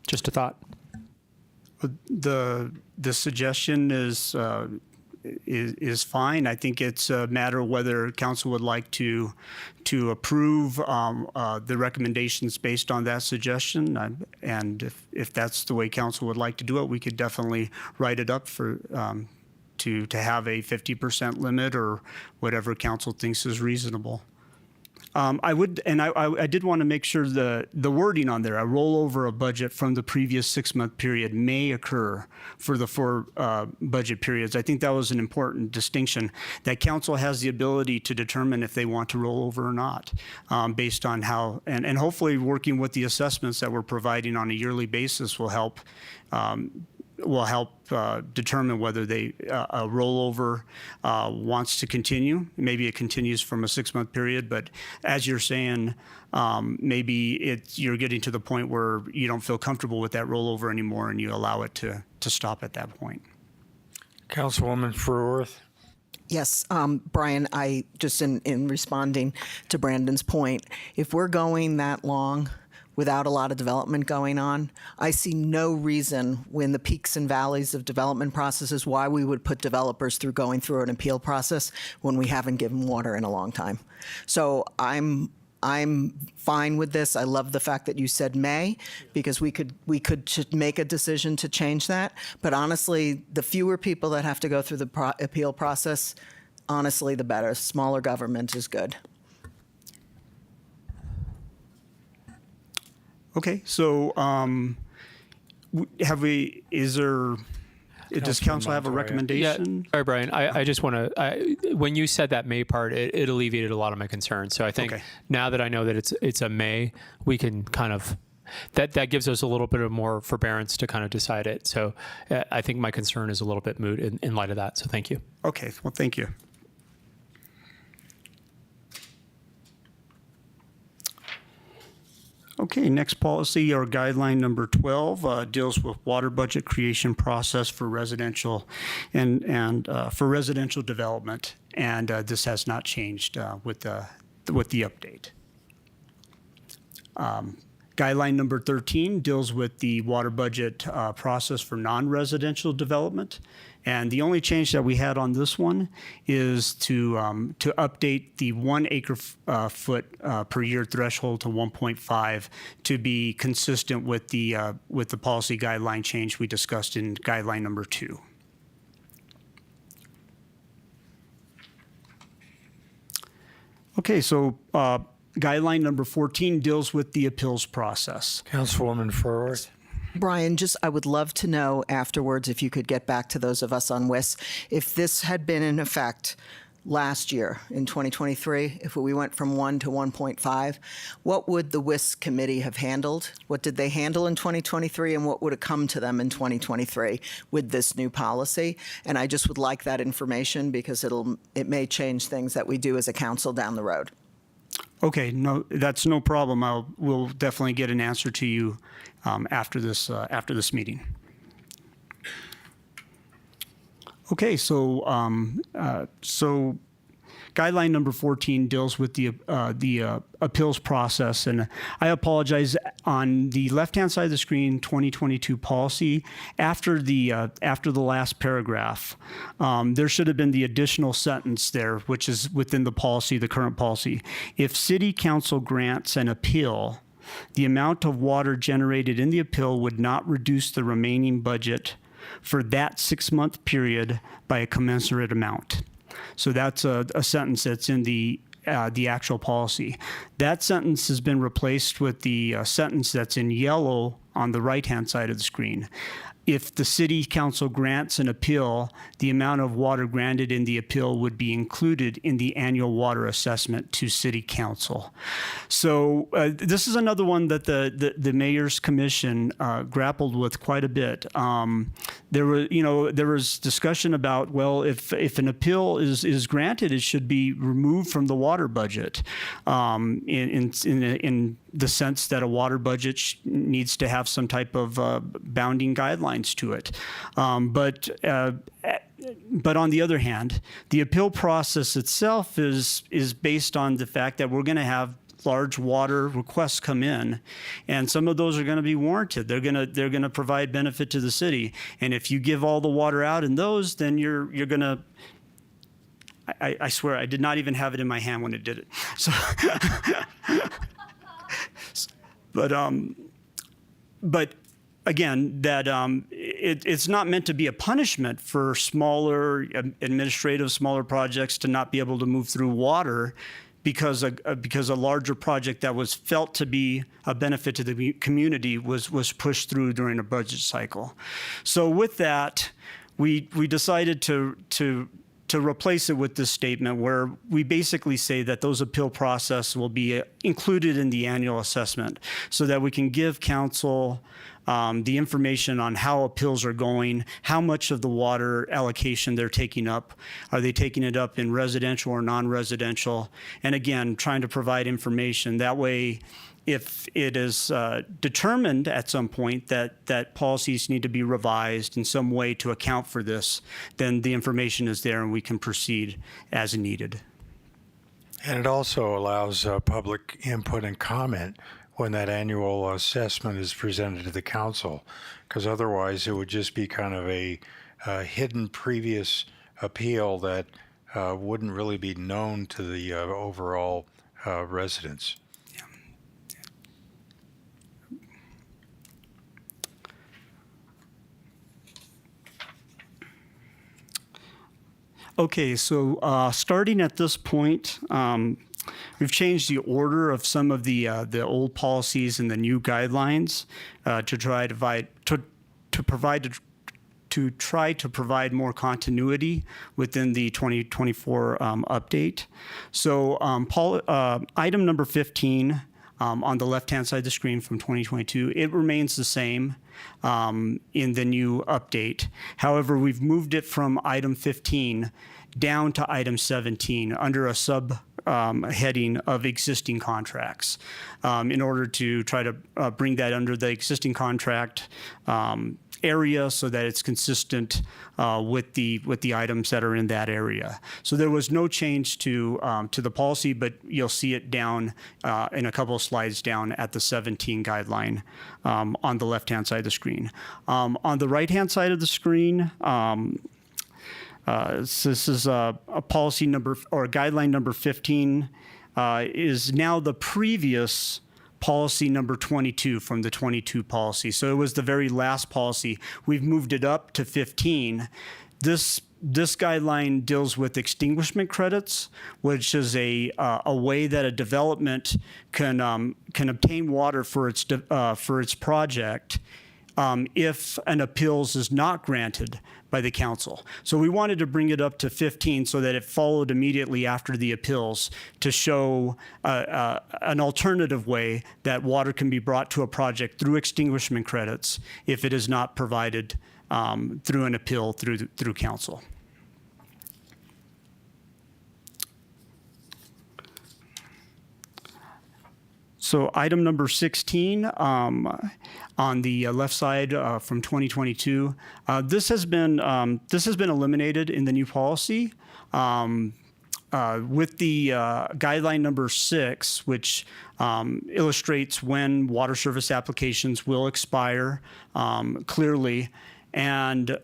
Just a thought. The suggestion is fine. I think it's a matter of whether council would like to approve the recommendations based on that suggestion. And if that's the way council would like to do it, we could definitely write it up for to have a 50% limit or whatever council thinks is reasonable. I did want to make sure the wording on there, a rollover of budget from the previous 6-month period may occur for the 4 budget periods. I think that was an important distinction, that council has the ability to determine if they want to roll over or not, based on how, and hopefully working with the assessments that we're providing on a yearly basis will help determine whether a rollover wants to continue. Maybe it continues from a 6-month period, but as you're saying, maybe you're getting to the point where you don't feel comfortable with that rollover anymore and you allow it to stop at that point. Councilwoman Fruworth. Yes, Brian, I just in responding to Brandon's point, if we're going that long without a lot of development going on, I see no reason when the peaks and valleys of development processes why we would put developers through going through an appeal process when we haven't given water in a long time. So I'm fine with this. I love the fact that you said may, because we could make a decision to change that. But honestly, the fewer people that have to go through the appeal process, honestly, the better. Smaller government is good. Okay, so does council have a recommendation? Yeah, sorry, Brian. I just want to, when you said that may part, it alleviated a lot of my concerns. So I think now that I know that it's a may, we can kind of, that gives us a little bit of more forbearance to kind of decide it. So I think my concern is a little bit moot in light of that. So thank you. Okay, well, thank you. Okay, next policy or guideline number 12 deals with water budget creation process for residential and for residential development, and this has not changed with the update. Guideline number 13 deals with the water budget process for non-residential development. And the only change that we had on this one is to update the 1 acre foot per year threshold to 1.5 to be consistent with the policy guideline change we discussed in guideline number 2. Okay, so guideline number 14 deals with the appeals process. Councilwoman Fruworth. Brian, I would love to know afterwards, if you could get back to those of us on WIS, if this had been in effect last year in 2023, if we went from 1 to 1.5, what would the WIS committee have handled? What did they handle in 2023, and what would have come to them in 2023 with this new policy? And I just would like that information because it may change things that we do as a council down the road. Okay, no, that's no problem. We'll definitely get an answer to you after this meeting. Okay, so guideline number 14 deals with the appeals process, and I apologize. on the left-hand side of the screen, 2022 policy, after the last paragraph, there should have been the additional sentence there, which is within the policy, the current policy. If City Council grants an appeal, the amount of water generated in the appeal would not reduce the remaining budget for that 6-month period by a commensurate amount. So that's a sentence that's in the actual policy. That sentence has been replaced with the sentence that's in yellow on the right-hand side of the screen. If the City Council grants an appeal, the amount of water granted in the appeal would be included in the annual water assessment to City Council. So this is another one that the Mayor's Commission grappled with quite a bit. There was discussion about, well, if an appeal is granted, it should be removed from the water budget in the sense that a water budget needs to have some type of bounding guidelines to it. But on the other hand, the appeal process itself is based on the fact that we're going to have large water requests come in, and some of those are going to be warranted. They're going to provide benefit to the city, and if you give all the water out in those, then you're going to. I swear, I did not even have it in my hand when it did it. So. But again, that it's not meant to be a punishment for smaller administrative, smaller projects to not be able to move through water because a larger project that was felt to be a benefit to the community was pushed through during a budget cycle. So with that, we decided to replace it with this statement where we basically say that those appeal process will be included in the annual assessment so that we can give council the information on how appeals are going, how much of the water allocation they're taking up. Are they taking it up in residential or non-residential? And again, trying to provide information. That way, if it is determined at some point that policies need to be revised in some way to account for this, then the information is there and we can proceed as needed. And it also allows public input and comment when that annual assessment is presented to the council, because otherwise it would just be kind of a hidden previous appeal that wouldn't really be known to the overall residents. Okay, so starting at this point, we've changed the order of some of the old policies and the new guidelines to try to provide more continuity within the 2024 update. So item number 15 on the left-hand side of the screen from 2022, it remains the same in the new update. However, we've moved it from item 15 down to item 17 under a sub heading of existing contracts in order to try to bring that under the existing contract area so that it's consistent with the items that are in that area. So there was no change to the policy, but you'll see it down in a couple of slides down at the 17 guideline on the left-hand side of the screen. On the right-hand side of the screen, so this is a policy number or guideline number 15 is now the previous policy number 22 from the 22 policy. So it was the very last policy. We've moved it up to 15. This guideline deals with extinguishment credits, which is a way that a development can obtain water for its project if an appeals is not granted by the council. So we wanted to bring it up to 15 so that it followed immediately after the appeals to show an alternative way that water can be brought to a project through extinguishment credits if it is not provided through an appeal through council. So item number 16 on the left side from 2022, this has been eliminated in the new policy. with the guideline number 6, which illustrates when water service applications will expire clearly. And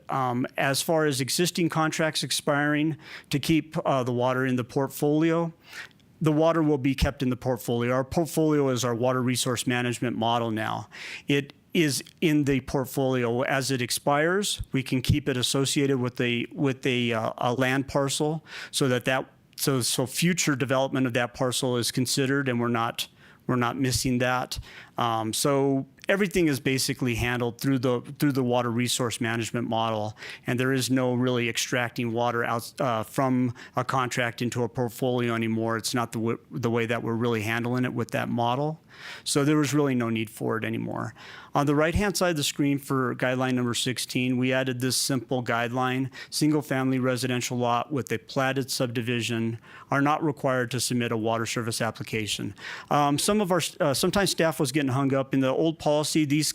as far as existing contracts expiring, to keep the water in the portfolio, the water will be kept in the portfolio. Our portfolio is our water resource management model now. It is in the portfolio. As it expires, we can keep it associated with a land parcel, so that so future development of that parcel is considered, and we're not missing that. So everything is basically handled through the water resource management model, and there is no really extracting water out from a contract into a portfolio anymore. It's not the way that we're really handling it with that model. So there was really no need for it anymore. On the right-hand side of the screen for guideline number 16, we added this simple guideline: single-family residential lot with a platted subdivision are not required to submit a water service application. Sometimes staff was getting hung up in the old policy. These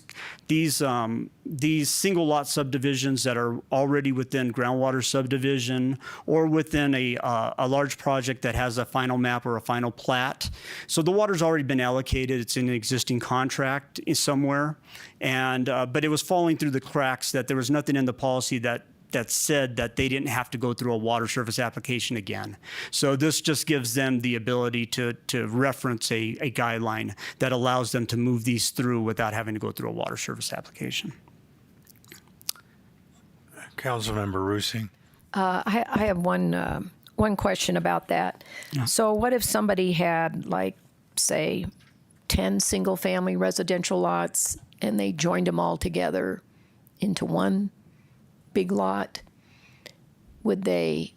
single lot subdivisions that are already within groundwater subdivision or within a large project that has a final map or a final plat. So the water's already been allocated. It's in an existing contract somewhere. And but it was falling through the cracks that there was nothing in the policy that said that they didn't have to go through a water service application again. So this just gives them the ability to reference a guideline that allows them to move these through without having to go through a water service application. Councilmember Rusing. I have one question about that. Yeah. So what if somebody had, like, say, 10 single-family residential lots, and they joined them all together into one big lot? Would they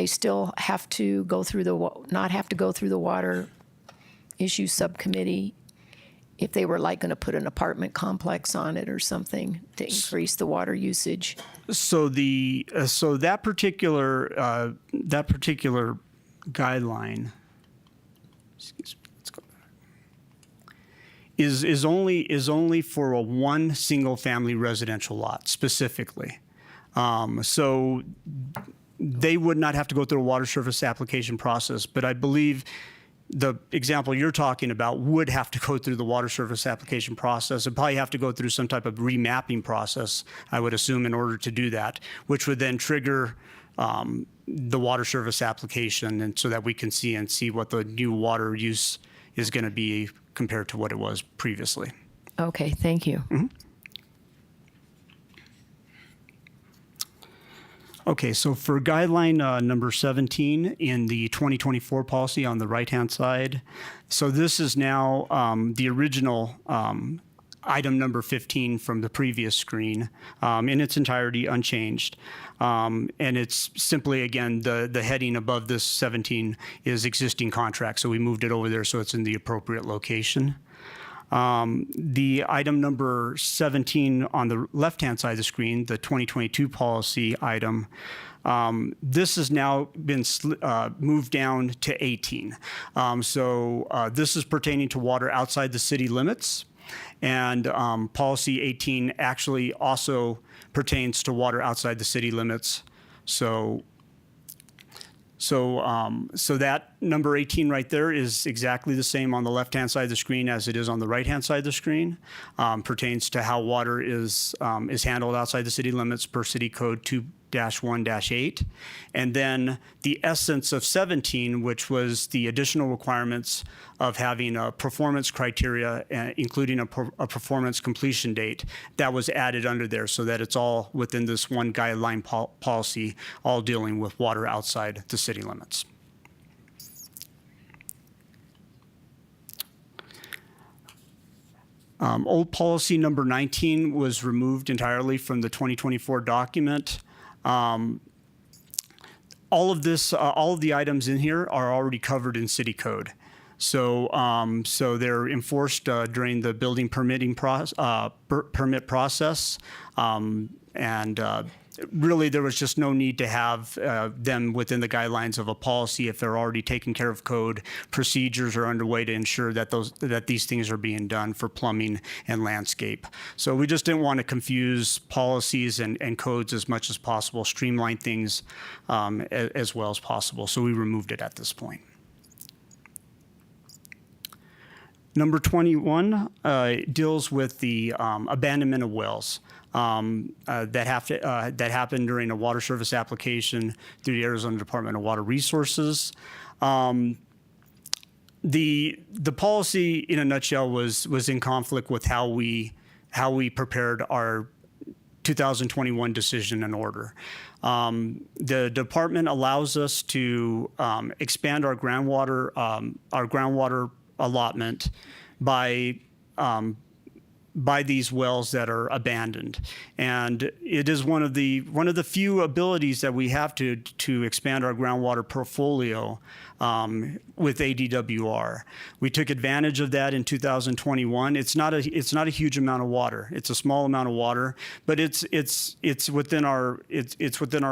still have to go through not have to go through the water issues subcommittee if they were like going to put an apartment complex on it or something to increase the water usage? So that particular guideline, excuse me, let's go back, is only for a one single family residential lot specifically. So they would not have to go through a water service application process, but I believe the example you're talking about would have to go through the water service application process and probably have to go through some type of remapping process, I would assume, in order to do that, which would then trigger the water service application, and so that we can see what the new water use is going to be compared to what it was previously. Okay, thank you. Mm-hmm. Okay, so for guideline number 17 in the 2024 policy on the right-hand side, so this is now the original item number 15 from the previous screen in its entirety, unchanged. And it's simply, again, the heading above this 17 is existing contract, so we moved it over there so it's in the appropriate location. The item number 17 on the left-hand side of the screen, the 2022 policy item, this has now been moved down to 18. So this is pertaining to water outside the city limits. And policy 18 actually also pertains to water outside the city limits. So that number 18 right there is exactly the same on the left-hand side of the screen as it is on the right-hand side of the screen. Pertains to how water is handled outside the city limits per City Code 2-1-8. And then the essence of 17, which was the additional requirements of having a performance criteria, including a performance completion date, that was added under there so that it's all within this one guideline policy, all dealing with water outside the city limits. Old policy number 19 was removed entirely from the 2024 document. All of the items in here are already covered in city code. So they're enforced during the building permit process, and really there was just no need to have them within the guidelines of a policy if they're already taking care of code. Procedures are underway to ensure that these things are being done for plumbing and landscape. So we just didn't want to confuse policies and codes as much as possible, streamline things as well as possible. So we removed it at this point. Number 21 deals with the abandonment of wells that happened during a water service application through the Arizona Department of Water Resources. The policy, in a nutshell, was in conflict with how we prepared our 2021 decision and order. The department allows us to expand our groundwater allotment by these wells that are abandoned, and it is one of the few abilities that we have to expand our groundwater portfolio with ADWR. We took advantage of that in 2021. It's not a huge amount of water. It's a small amount of water, but it's within our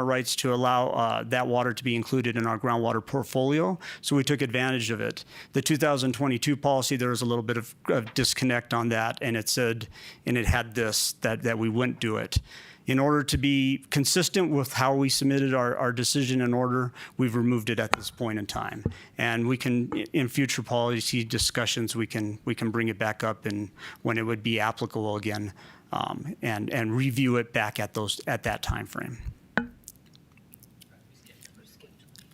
rights to allow that water to be included in our groundwater portfolio. So we took advantage of it. The 2022 policy, there was a little bit of disconnect on that, and it said, and it had this that we wouldn't do it. In order to be consistent with how we submitted our decision and order, we've removed it at this point in time. And we can, in future policy discussions, we can bring it back up and when it would be applicable again, and review it back at that time frame.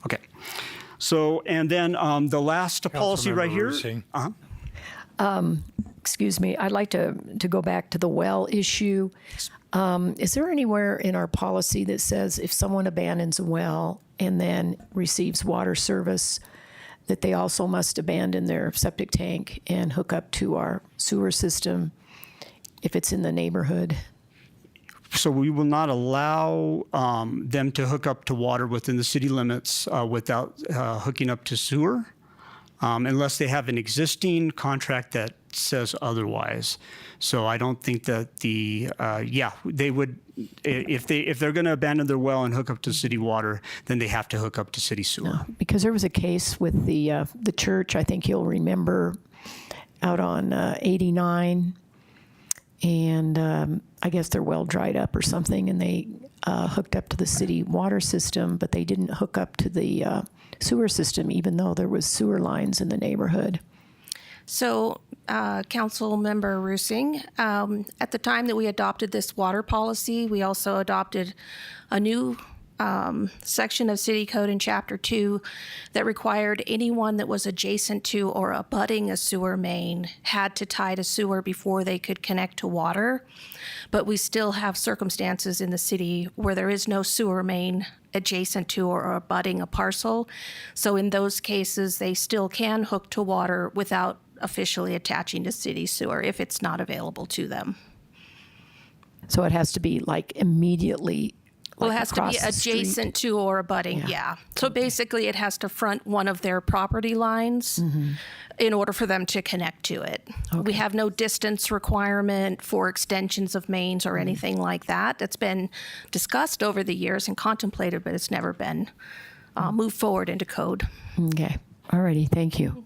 Okay. So, and then the last policy right here. Rusing. Excuse me, I'd like to go back to the well issue. Is there anywhere in our policy that says if someone abandons a well and then receives water service, that they also must abandon their septic tank and hook up to our sewer system if it's in the neighborhood? So we will not allow them to hook up to water within the city limits without hooking up to sewer, unless they have an existing contract that says otherwise. So I don't think that they would, if they're going to abandon their well and hook up to city water, then they have to hook up to city sewer. Because there was a case with the church, I think you'll remember, out on 89, and I guess their well dried up or something, and they hooked up to the city water system, but they didn't hook up to the sewer system, even though there was sewer lines in the neighborhood. So, Council Member Rusing, at the time that we adopted this water policy, we also adopted a new section of City Code in Chapter 2 that required anyone that was adjacent to or abutting a sewer main had to tie to sewer before they could connect to water. But we still have circumstances in the city where there is no sewer main adjacent to or abutting a parcel. So in those cases, they still can hook to water without officially attaching to city sewer if it's not available to them. So it has to be like immediately. Well, like it has to be across the street. adjacent to or abutting, yeah. So basically, it has to front one of their property lines in order for them to connect to it. We have no distance requirement for extensions of mains or anything like that. It's been discussed over the years and contemplated, but it's never been moved forward into code. Okay. All righty. Thank you.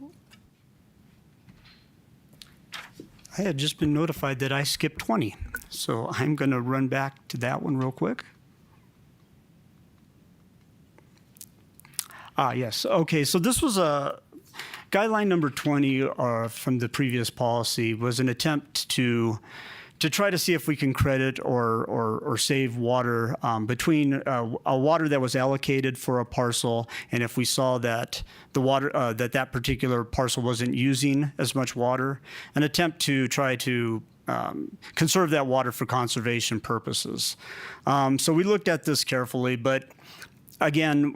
I had just been notified that I skipped 20, so I'm going to run back to that one real quick. Yes. Okay, so this was a guideline number 20 from the previous policy was an attempt to try to see if we can credit or save water between a water that was allocated for a parcel, and if we saw that the water that particular parcel wasn't using as much water, an attempt to try to conserve that water for conservation purposes. So we looked at this carefully, but again,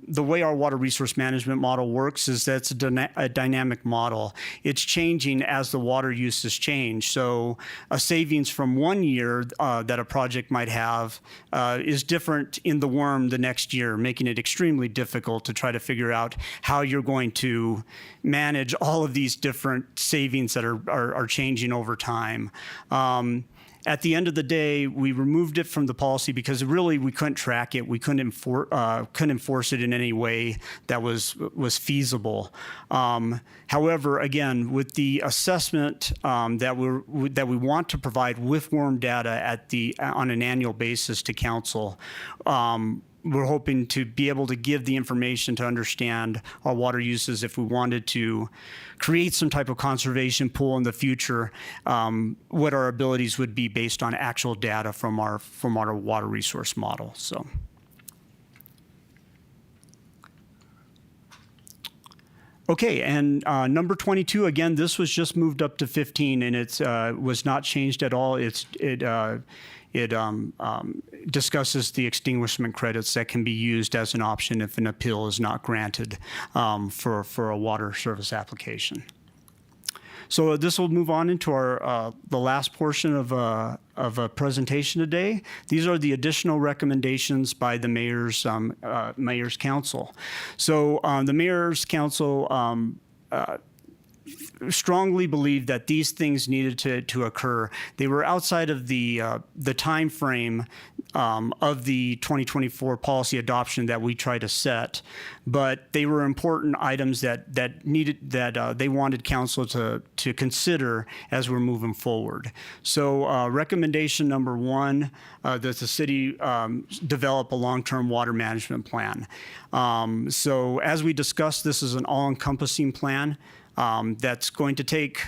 the way our water resource management model works is that it's a dynamic model. It's changing as the water uses change. So a savings from 1 year that a project might have is different in the WORM the next year, making it extremely difficult to try to figure out how you're going to manage all of these different savings that are changing over time. at the end of the day, we removed it from the policy because really we couldn't track it. We couldn't enforce it in any way that was feasible. However, again, with the assessment that we want to provide with WORM data on an annual basis to council, we're hoping to be able to give the information to understand our water uses if we wanted to create some type of conservation pool in the future, what our abilities would be based on actual data from our water resource model. So. Okay, and number 22, again, this was just moved up to 15, and it was not changed at all. It discusses the extinguishment credits that can be used as an option if an appeal is not granted for a water service application. So this will move on into the last portion of a presentation today. These are the additional recommendations by the Mayor's Council. So the Mayor's Council strongly believed that these things needed to occur. They were outside of the time frame of the 2024 policy adoption that we try to set, but they were important items that they wanted council to consider as we're moving forward. So recommendation number 1, that the city develop a long-term water management plan. So as we discussed, this is an all-encompassing plan that's going to take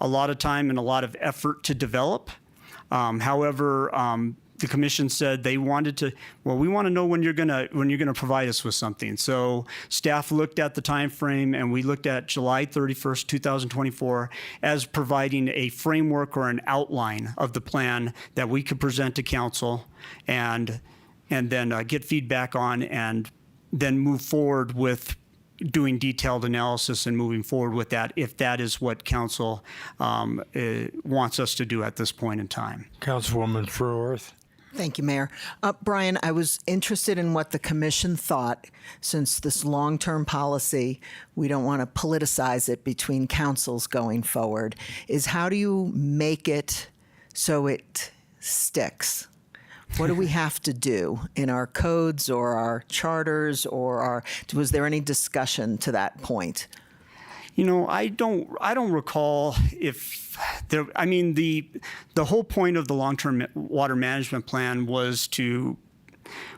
a lot of time and a lot of effort to develop. However, the commission said they wanted to, well, we want to know when you're gonna provide us with something. So staff looked at the time frame, and we looked at July 31st, 2024 as providing a framework or an outline of the plan that we could present to council and then get feedback on, and then move forward with doing detailed analysis and moving forward with that if that is what council wants us to do at this point in time. Councilwoman Fruworth. Thank you, Mayor. Brian, I was interested in what the commission thought, since this long-term policy, we don't want to politicize it between councils going forward, is how do you make it so it sticks? What do we have to do in our codes or our charters or was there any discussion to that point? You know, I don't recall if there, I mean, the whole point of the long-term water management plan was to,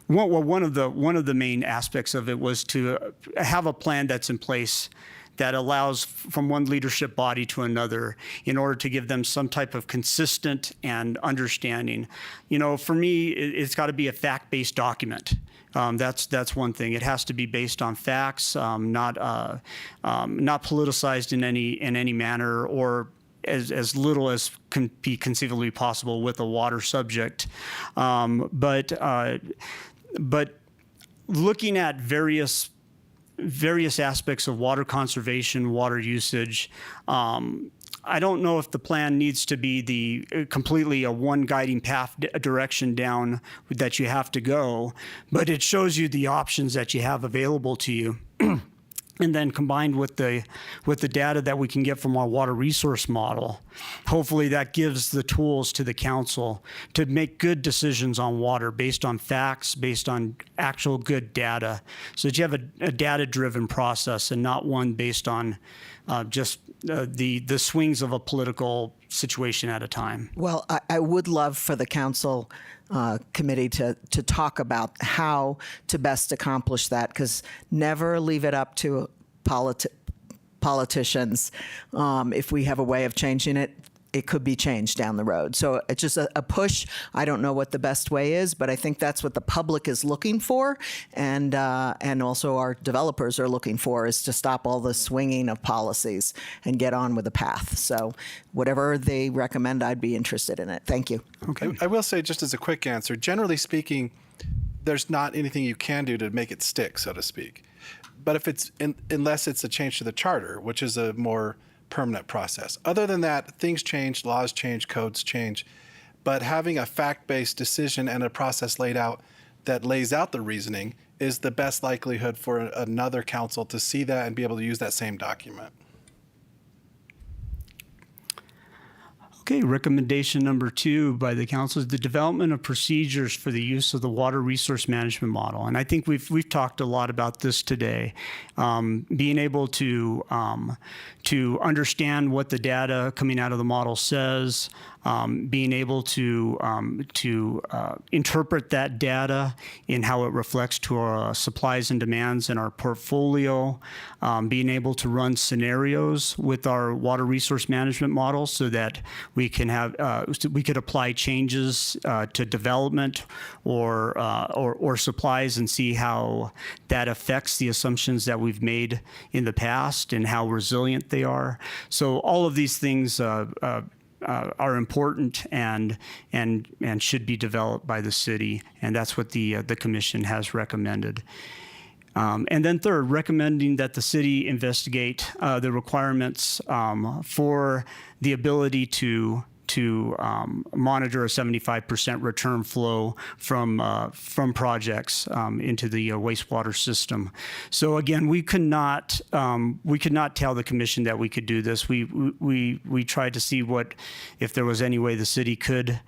well, one of the main aspects of it was to have a plan that's in place that allows from one leadership body to another in order to give them some type of consistent and understanding. You know, for me, it's got to be a fact-based document. That's one thing. It has to be based on facts, not politicized in any manner, or as little as can be conceivably possible with a water subject. But looking at various aspects of water conservation, water usage, I don't know if the plan needs to be completely a one guiding path direction down that you have to go, but it shows you the options that you have available to you. And then combined with the data that we can get from our water resource model, hopefully that gives the tools to the council to make good decisions on water based on facts, based on actual good data, so that you have a data-driven process and not one based on just the swings of a political situation at a time. Well, I would love for the council committee to talk about how to best accomplish that, because never leave it up to politicians. If we have a way of changing it, it could be changed down the road. So it's just a push. I don't know what the best way is, but I think that's what the public is looking for, and also our developers are looking for, is to stop all the swinging of policies and get on with the path. So whatever they recommend, I'd be interested in it. Thank you. Okay. I will say, just as a quick answer, generally speaking, there's not anything you can do to make it stick, so to speak. But if unless it's a change to the charter, which is a more permanent process. Other than that, things change, laws change, codes change. But having a fact-based decision and a process laid out that lays out the reasoning is the best likelihood for another council to see that and be able to use that same document. Okay, recommendation number 2 by the council is the development of procedures for the use of the water resource management model. And I think we've talked a lot about this today. Being able to understand what the data coming out of the model says, being able to interpret that data in how it reflects to our supplies and demands in our portfolio, being able to run scenarios with our water resource management model so that we can have we could apply changes to development or supplies and see how that affects the assumptions that we've made in the past and how resilient they are. So all of these things are important and should be developed by the city, and that's what the commission has recommended. And then third, recommending that the city investigate the requirements for the ability to monitor a 75% return flow from projects into the wastewater system. So again, we could not tell the commission that we could do this. We tried to see if there was any way the city could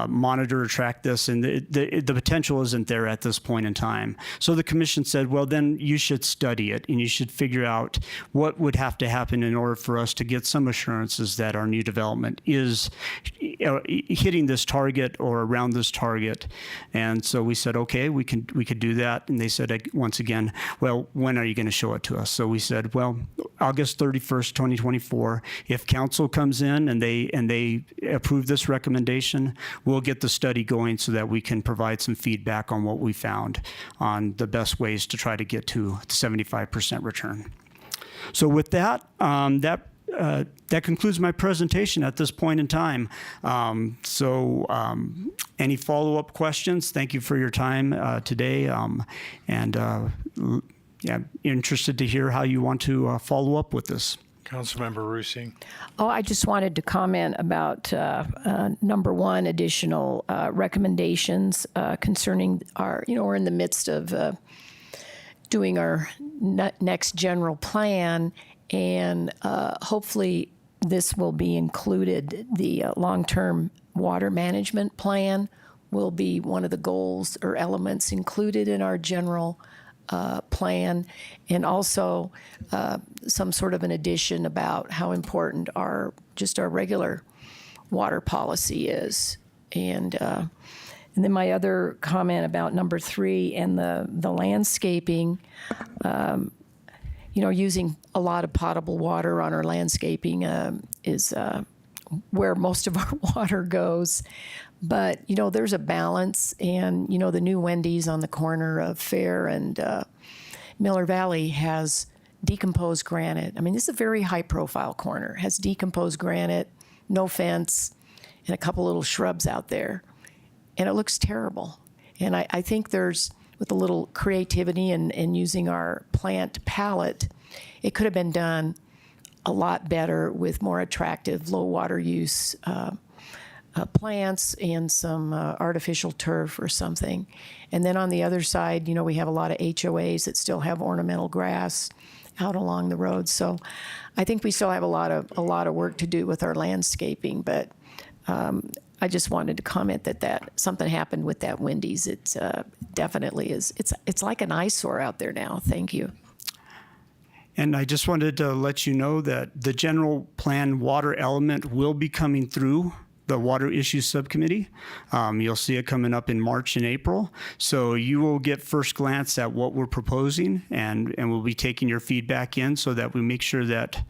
monitor or track this, and the potential isn't there at this point in time. So the commission said, well, then you should study it and you should figure out what would have to happen in order for us to get some assurances that our new development is hitting this target or around this target. And so we said, okay, we could do that. And they said, once again, well, when are you going to show it to us? So we said, well, August 31st, 2024, if council comes in and they approve this recommendation, we'll get the study going so that we can provide some feedback on what we found on the best ways to try to get to 75% return. So with that, that concludes my presentation at this point in time. Any follow-up questions? Thank you for your time today. Interested to hear how you want to follow up with this. Councilmember Rusing. Oh, I just wanted to comment about number 1, additional recommendations concerning our, we're in the midst of doing our next general plan, and hopefully this will be included. The long-term water management plan will be one of the goals or elements included in our general plan, and also some sort of an addition about how important our regular water policy is. And then my other comment about number 3 and the landscaping, using a lot of potable water on our landscaping is where most of our water goes. But, there's a balance, and, the new Wendy's on the corner of Fair and Miller Valley has decomposed granite. I mean, this is a very high-profile corner. It has decomposed granite, no fence, and a couple little shrubs out there. And it looks terrible. And I think there's, with a little creativity and using our plant palette, it could have been done a lot better with more attractive, low water use plants and some artificial turf or something. And then on the other side, we have a lot of HOAs that still have ornamental grass out along the road. So I think we still have a lot of work to do with our landscaping. But I just wanted to comment that something happened with that Wendy's. It definitely is. It's like an eyesore out there now. Thank you. And I just wanted to let you know that the general plan water element will be coming through the Water Issues Subcommittee. You'll see it coming up in March and April. So you will get first glance at what we're proposing, and we'll be taking your feedback in so that we make sure that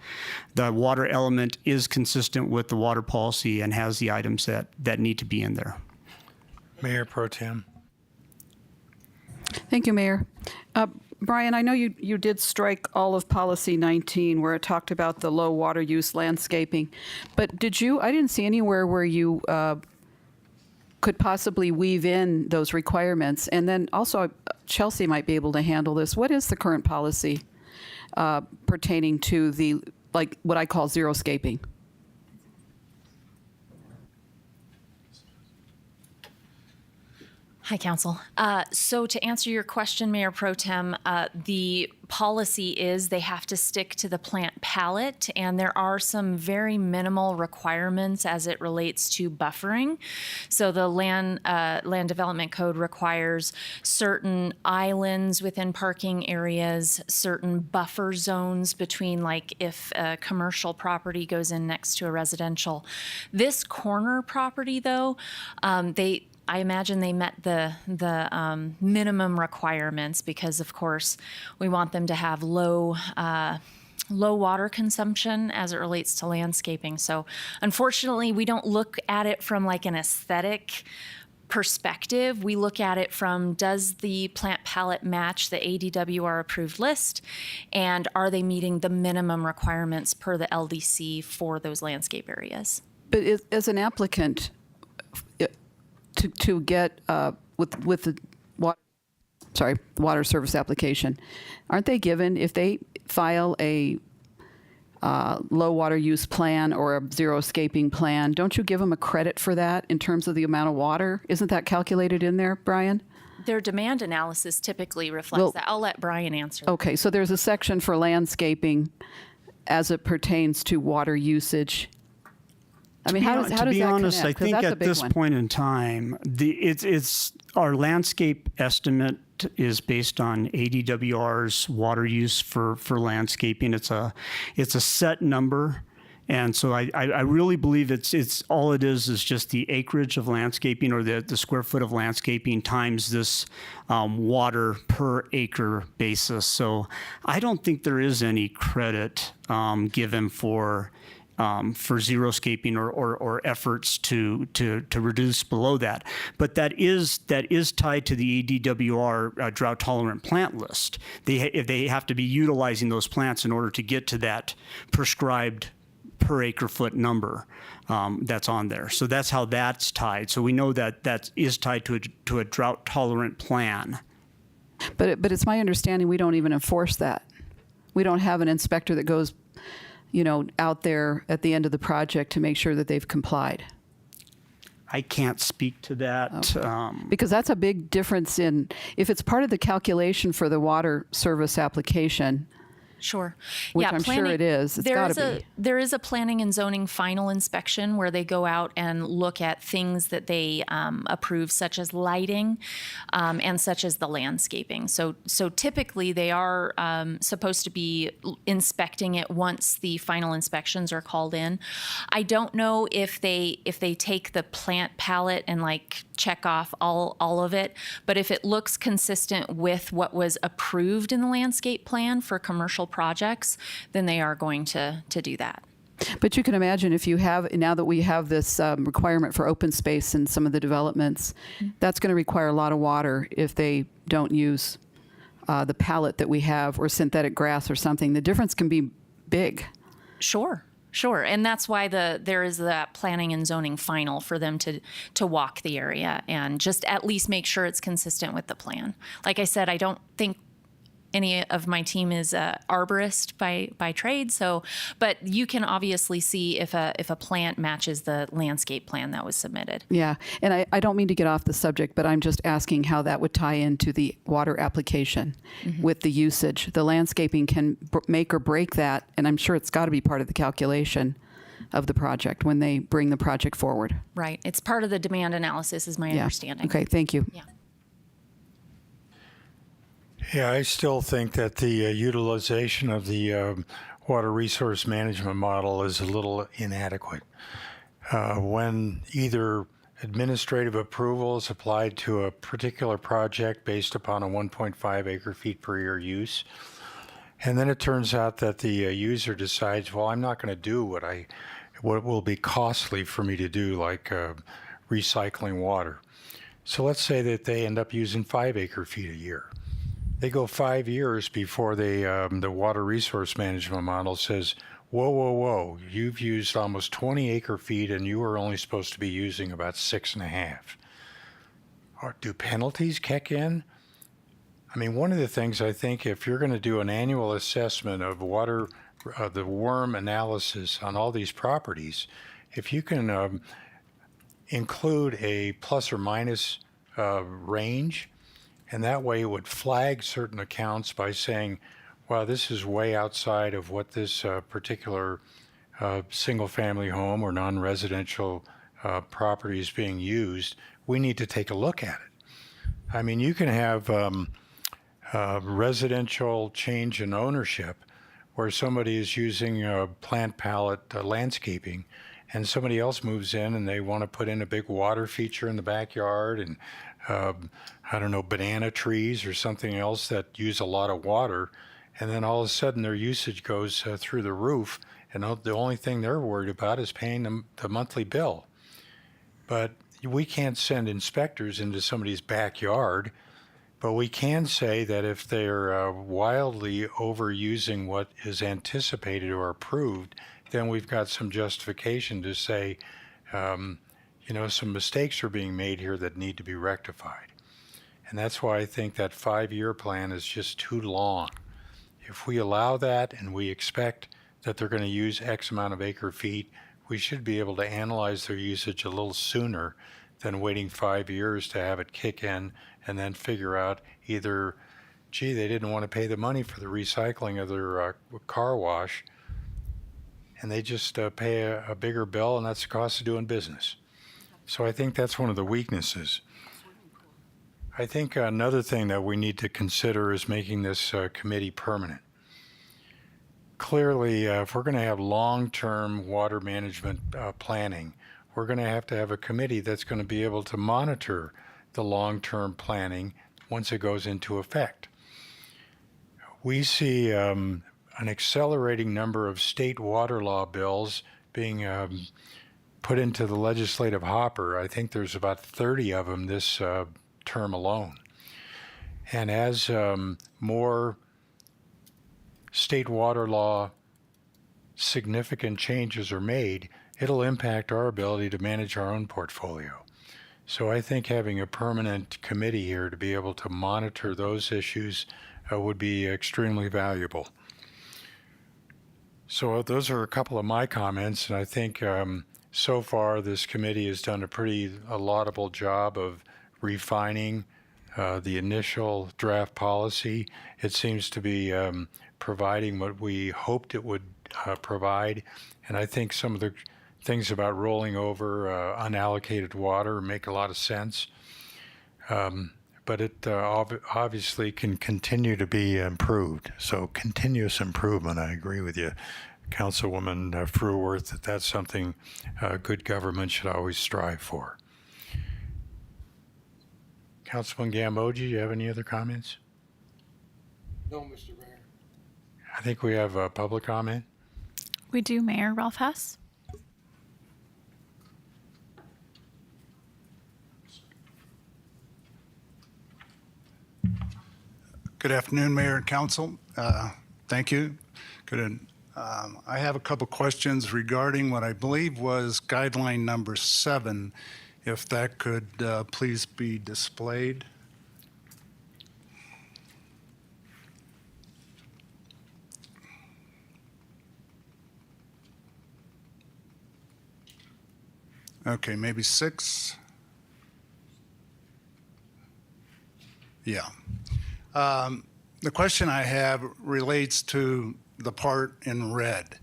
the water element is consistent with the water policy and has the items that need to be in there. Mayor Pro Tem. Thank you, Mayor. Brian, I know you did strike all of Policy 19 where it talked about the low water use landscaping, but I didn't see anywhere where you could possibly weave in those requirements. And then also, Chelsea might be able to handle this. What is the current policy pertaining to what I call xeriscaping? Hi, Council. So to answer your question, Mayor Pro Tem, the policy is they have to stick to the plant palette, and there are some very minimal requirements as it relates to buffering. So the land development code requires certain islands within parking areas, certain buffer zones between, like if a commercial property goes in next to a residential. This corner property, though, I imagine they met the minimum requirements because, of course, we want them to have low water consumption as it relates to landscaping. So, unfortunately, we don't look at it from like an aesthetic perspective. We look at it from, does the plant palette match the ADWR approved list, and are they meeting the minimum requirements per the LDC for those landscape areas? But as an applicant, to get with the water service application, aren't they given, if they file a low water use plan or a zero escaping plan, don't you give them a credit for that in terms of the amount of water? Isn't that calculated in there, Brian? Their demand analysis typically reflects that. I'll let Brian answer. Okay, so there's a section for landscaping as it pertains to water usage. I mean, how does to be that honest, connect? I 'Cause think that's a at big this one. point in time, it's our landscape estimate is based on ADWR's water use for landscaping. It's a set number, and so I really believe it's all it is just the acreage of landscaping, or the square foot of landscaping times this water per acre basis. So I don't think there is any credit given for xeriscaping or efforts to reduce below that. But that is tied to the ADWR drought tolerant plant list. They have to be utilizing those plants in order to get to that prescribed per acre foot number that's on there. So that's how that's tied. So we know that is tied to a drought tolerant plan. But it's my understanding we don't even enforce that. We don't have an inspector that goes, out there at the end of the project to make sure that they've complied. I can't speak to that. Because that's a big difference if it's part of the calculation for the water service application, Sure. which I'm sure it is. It's got to be. There is a planning and zoning final inspection where they go out and look at things that they approve, such as lighting and such as the landscaping. So typically they are supposed to be inspecting it once the final inspections are called in. I don't know if they take the plant palette and check off all of it, but if it looks consistent with what was approved in the landscape plan for commercial projects, then they are going to do that. But you can imagine if you have, now that we have this requirement for open space in some of the developments, that's going to require a lot of water if they don't use the palette that we have, or synthetic grass or something. The difference can be big. Sure. And that's why there is that planning and zoning final for them to walk the area and just at least make sure it's consistent with the plan. Like I said, I don't think any of my team is arborist by trade, but you can obviously see if a plant matches the landscape plan that was submitted. Yeah, and I don't mean to get off the subject, but I'm just asking how that would tie into the water application with the usage. The landscaping can make or break that, and I'm sure it's got to be part of the calculation of the project when they bring the project forward. Right. It's part of the demand analysis, is my understanding. Okay, thank you. Yeah. Yeah, I still think that the utilization of the water resource management model is a little inadequate. When either administrative approval is applied to a particular project based upon a 1.5 acre feet per year use, and then it turns out that the user decides, well, I'm not going to do what will be costly for me to do, like recycling water. So let's say that they end up using 5 acre feet a year. They go 5 years before the water resource management model says, whoa, you've used almost 20 acre feet and you are only supposed to be using about 6.5. Or do penalties kick in? I mean, one of the things I think, if you're going to do an annual assessment of water, the worm analysis on all these properties, if you can include a plus or minus range, and that way it would flag certain accounts by saying, wow, this is way outside of what this particular single-family home or non-residential property is being used, we need to take a look at it. I mean, you can have residential change in ownership where somebody is using plant palette landscaping and somebody else moves in and they want to put in a big water feature in the backyard and I don't know, banana trees or something else that use a lot of water, and then all of a sudden their usage goes through the roof, and the only thing they're worried about is paying the monthly bill. But we can't send inspectors into somebody's backyard, but we can say that if they're wildly overusing what is anticipated or approved, then we've got some justification to say, some mistakes are being made here that need to be rectified. And that's why I think that 5-year plan is just too long. If we allow that and we expect that they're going to use X amount of acre feet, we should be able to analyze their usage a little sooner than waiting 5 years to have it kick in and then figure out either, gee, they didn't want to pay the money for the recycling of their car wash, and they just pay a bigger bill, and that's the cost of doing business. So I think that's one of the weaknesses. I think another thing that we need to consider is making this committee permanent. Clearly, if we're going to have long-term water management planning, we're going to have a committee that's going to be able to monitor the long-term planning once it goes into effect. We see an accelerating number of state water law bills being put into the legislative hopper. I think there's about 30 of them this term alone. And as more state water law significant changes are made, it'll impact our ability to manage our own portfolio. So I think having a permanent committee here to be able to monitor those issues would be extremely valuable. So those are a couple of my comments, and I think so far this committee has done a laudable job of refining the initial draft policy. It seems to be providing what we hoped it would provide, and I think some of the things about rolling over unallocated water make a lot of sense. But it obviously can continue to be improved. So continuous improvement, I agree with you, Councilwoman Fruworth, that's something good government should always strive for. Councilman Gambogi, do you have any other comments? No, Mr. Mayor. I think we have a public comment. We do, Mayor Ralph Hess. Good afternoon, Mayor and Council. Thank you. Good. I have a couple questions regarding what I believe was guideline number 7, if that could please be displayed. Okay, maybe 6. Yeah. The question I have relates to the part in red.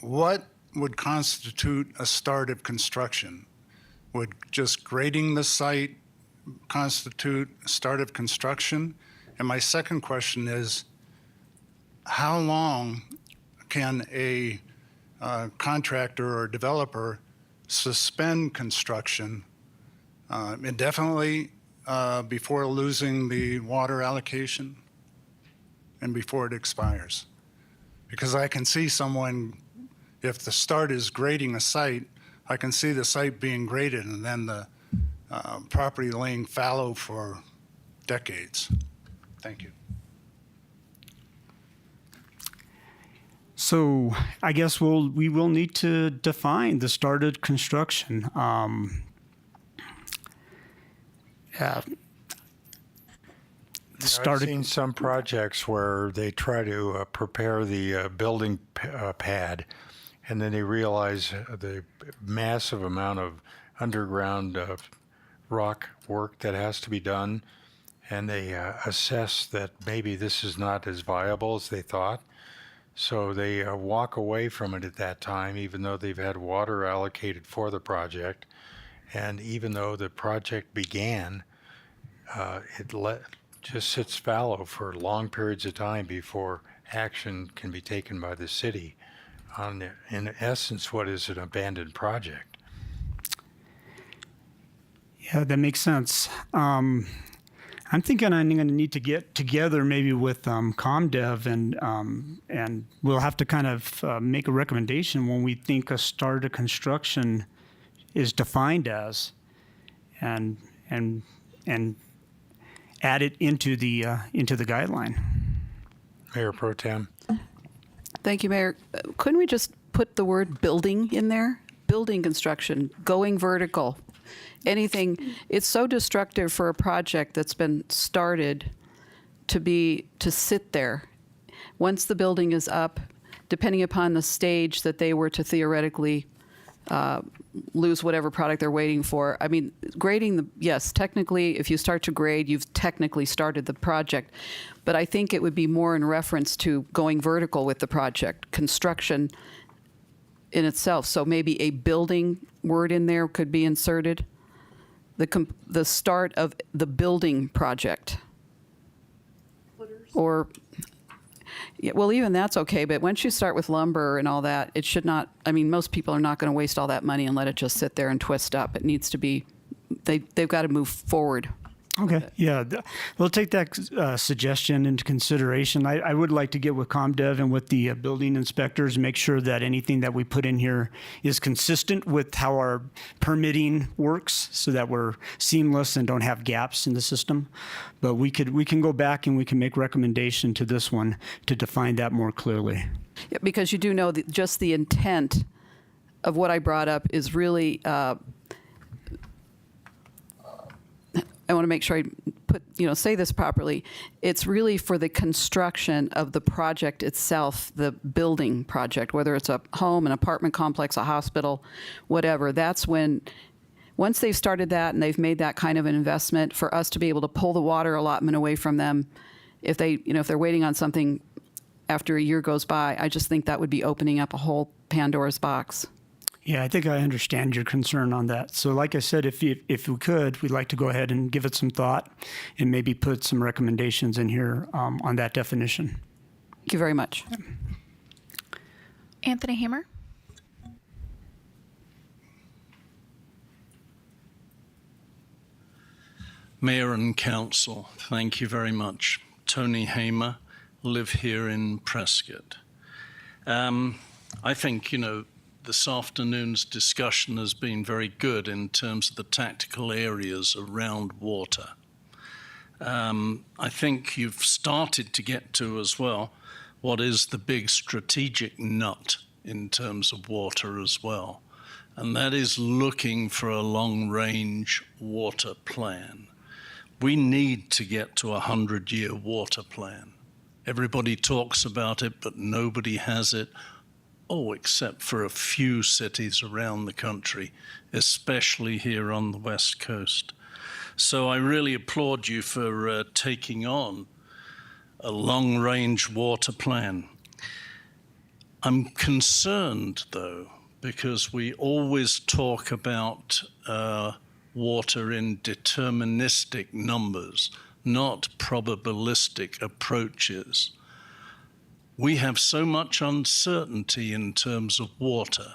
What would constitute a start of construction? Would just grading the site constitute a start of construction? And my second question is, how long can a contractor or developer suspend construction indefinitely before losing the water allocation and before it expires? Because I can see someone, if the start is grading a site, I can see the site being graded and then the property laying fallow for decades. Thank you. So I guess we will need to define the started construction. I've seen some projects where they try to prepare the building pad, and then they realize the massive amount of underground rock work that has to be done, and they assess that maybe this is not as viable as they thought. So they walk away from it at that time, even though they've had water allocated for the project. And even though the project began, just sits fallow for long periods of time before action can be taken by the city on, in essence, what is an abandoned project. Yeah, that makes sense. I'm thinking I'm going to need to get together maybe with ComDev and we'll have to kind of make a recommendation when we think a start of construction is defined as, and add it into the guideline. Mayor Pro Tem. Thank you, Mayor. Couldn't we just put the word building in there? Building construction, going vertical, anything. It's so destructive for a project that's been started to sit there. Once the building is up, depending upon the stage that they were to theoretically lose whatever product they're waiting for. I mean, grading, yes, technically, if you start to grade, you've technically started the project. But I think it would be more in reference to going vertical with the project, construction in itself. So maybe a building word in there could be inserted. The start of the building project. Or, yeah, well, even that's okay, but once you start with lumber and all that, it should not, I mean, most people are not going to waste all that money and let it just sit there and twist up. It needs to be, they've got to move forward. Okay, yeah, we'll take that suggestion into consideration. I would like to get with ComDev and with the building inspectors, make sure that anything that we put in here is consistent with how our permitting works, so that we're seamless and don't have gaps in the system. But we can go back and we can make recommendation to this one to define that more clearly. Yeah, because you do know that just the intent of what I brought up is really, I want to make sure I say this properly. It's really for the construction of the project itself, the building project, whether it's a home, an apartment complex, a hospital, whatever. That's when, once they've started that and they've made that kind of an investment, for us to be able to pull the water allotment away from them, if they're waiting on something after a year goes by, I just think that would be opening up a whole Pandora's box. Yeah, I think I understand your concern on that. So like I said, if we could, we'd like to go ahead and give it some thought and maybe put some recommendations in here on that definition. Thank you very much. Anthony Hamer. Mayor and Council, thank you very much. Tony Hamer, live here in Prescott. I think, this afternoon's discussion has been very good in terms of the tactical areas around water. I think you've started to get to as well what is the big strategic nut in terms of water as well, and that is looking for a long-range water plan. We need to get to a 100-year water plan. Everybody talks about it, but nobody has it. Except for a few cities around the country, especially here on the West Coast. So I really applaud you for taking on a long-range water plan. I'm concerned, though, because we always talk about water in deterministic numbers, not probabilistic approaches. We have so much uncertainty in terms of water.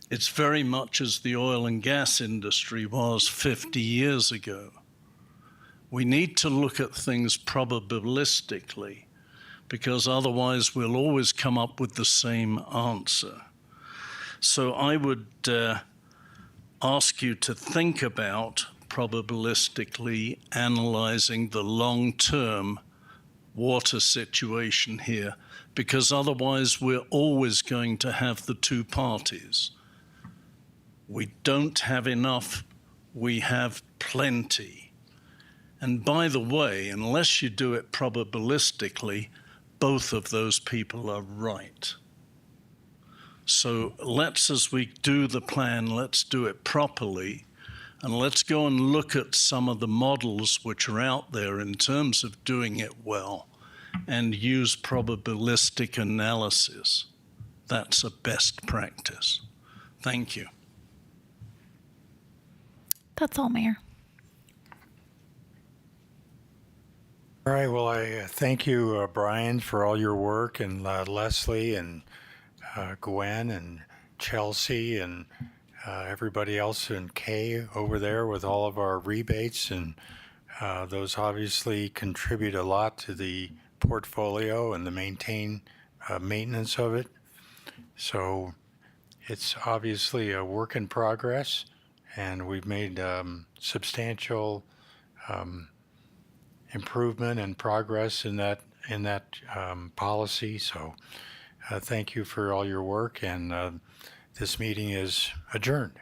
It's very much as the oil and gas industry was 50 years ago. We need to look at things probabilistically, because otherwise we'll always come up with the same answer. So I would ask you to think about probabilistically analyzing the long-term water situation here, because otherwise we're always going to have the two parties. We don't have enough, we have plenty. And by the way, unless you do it probabilistically, both of those people are right. So let's, as we do the plan, let's do it properly And let's go and look at some of the models which are out there in terms of doing it well and use probabilistic analysis. That's a best practice. Thank you. That's all, Mayor. All right, well, I thank you, Brian, for all your work, and Leslie and Gwen and Chelsea and everybody else, and Kay over there with all of our rebates. And those obviously contribute a lot to the portfolio and the maintenance of it. So it's obviously a work in progress, and we've made substantial improvement and progress in that policy. So thank you for all your work, and this meeting is adjourned.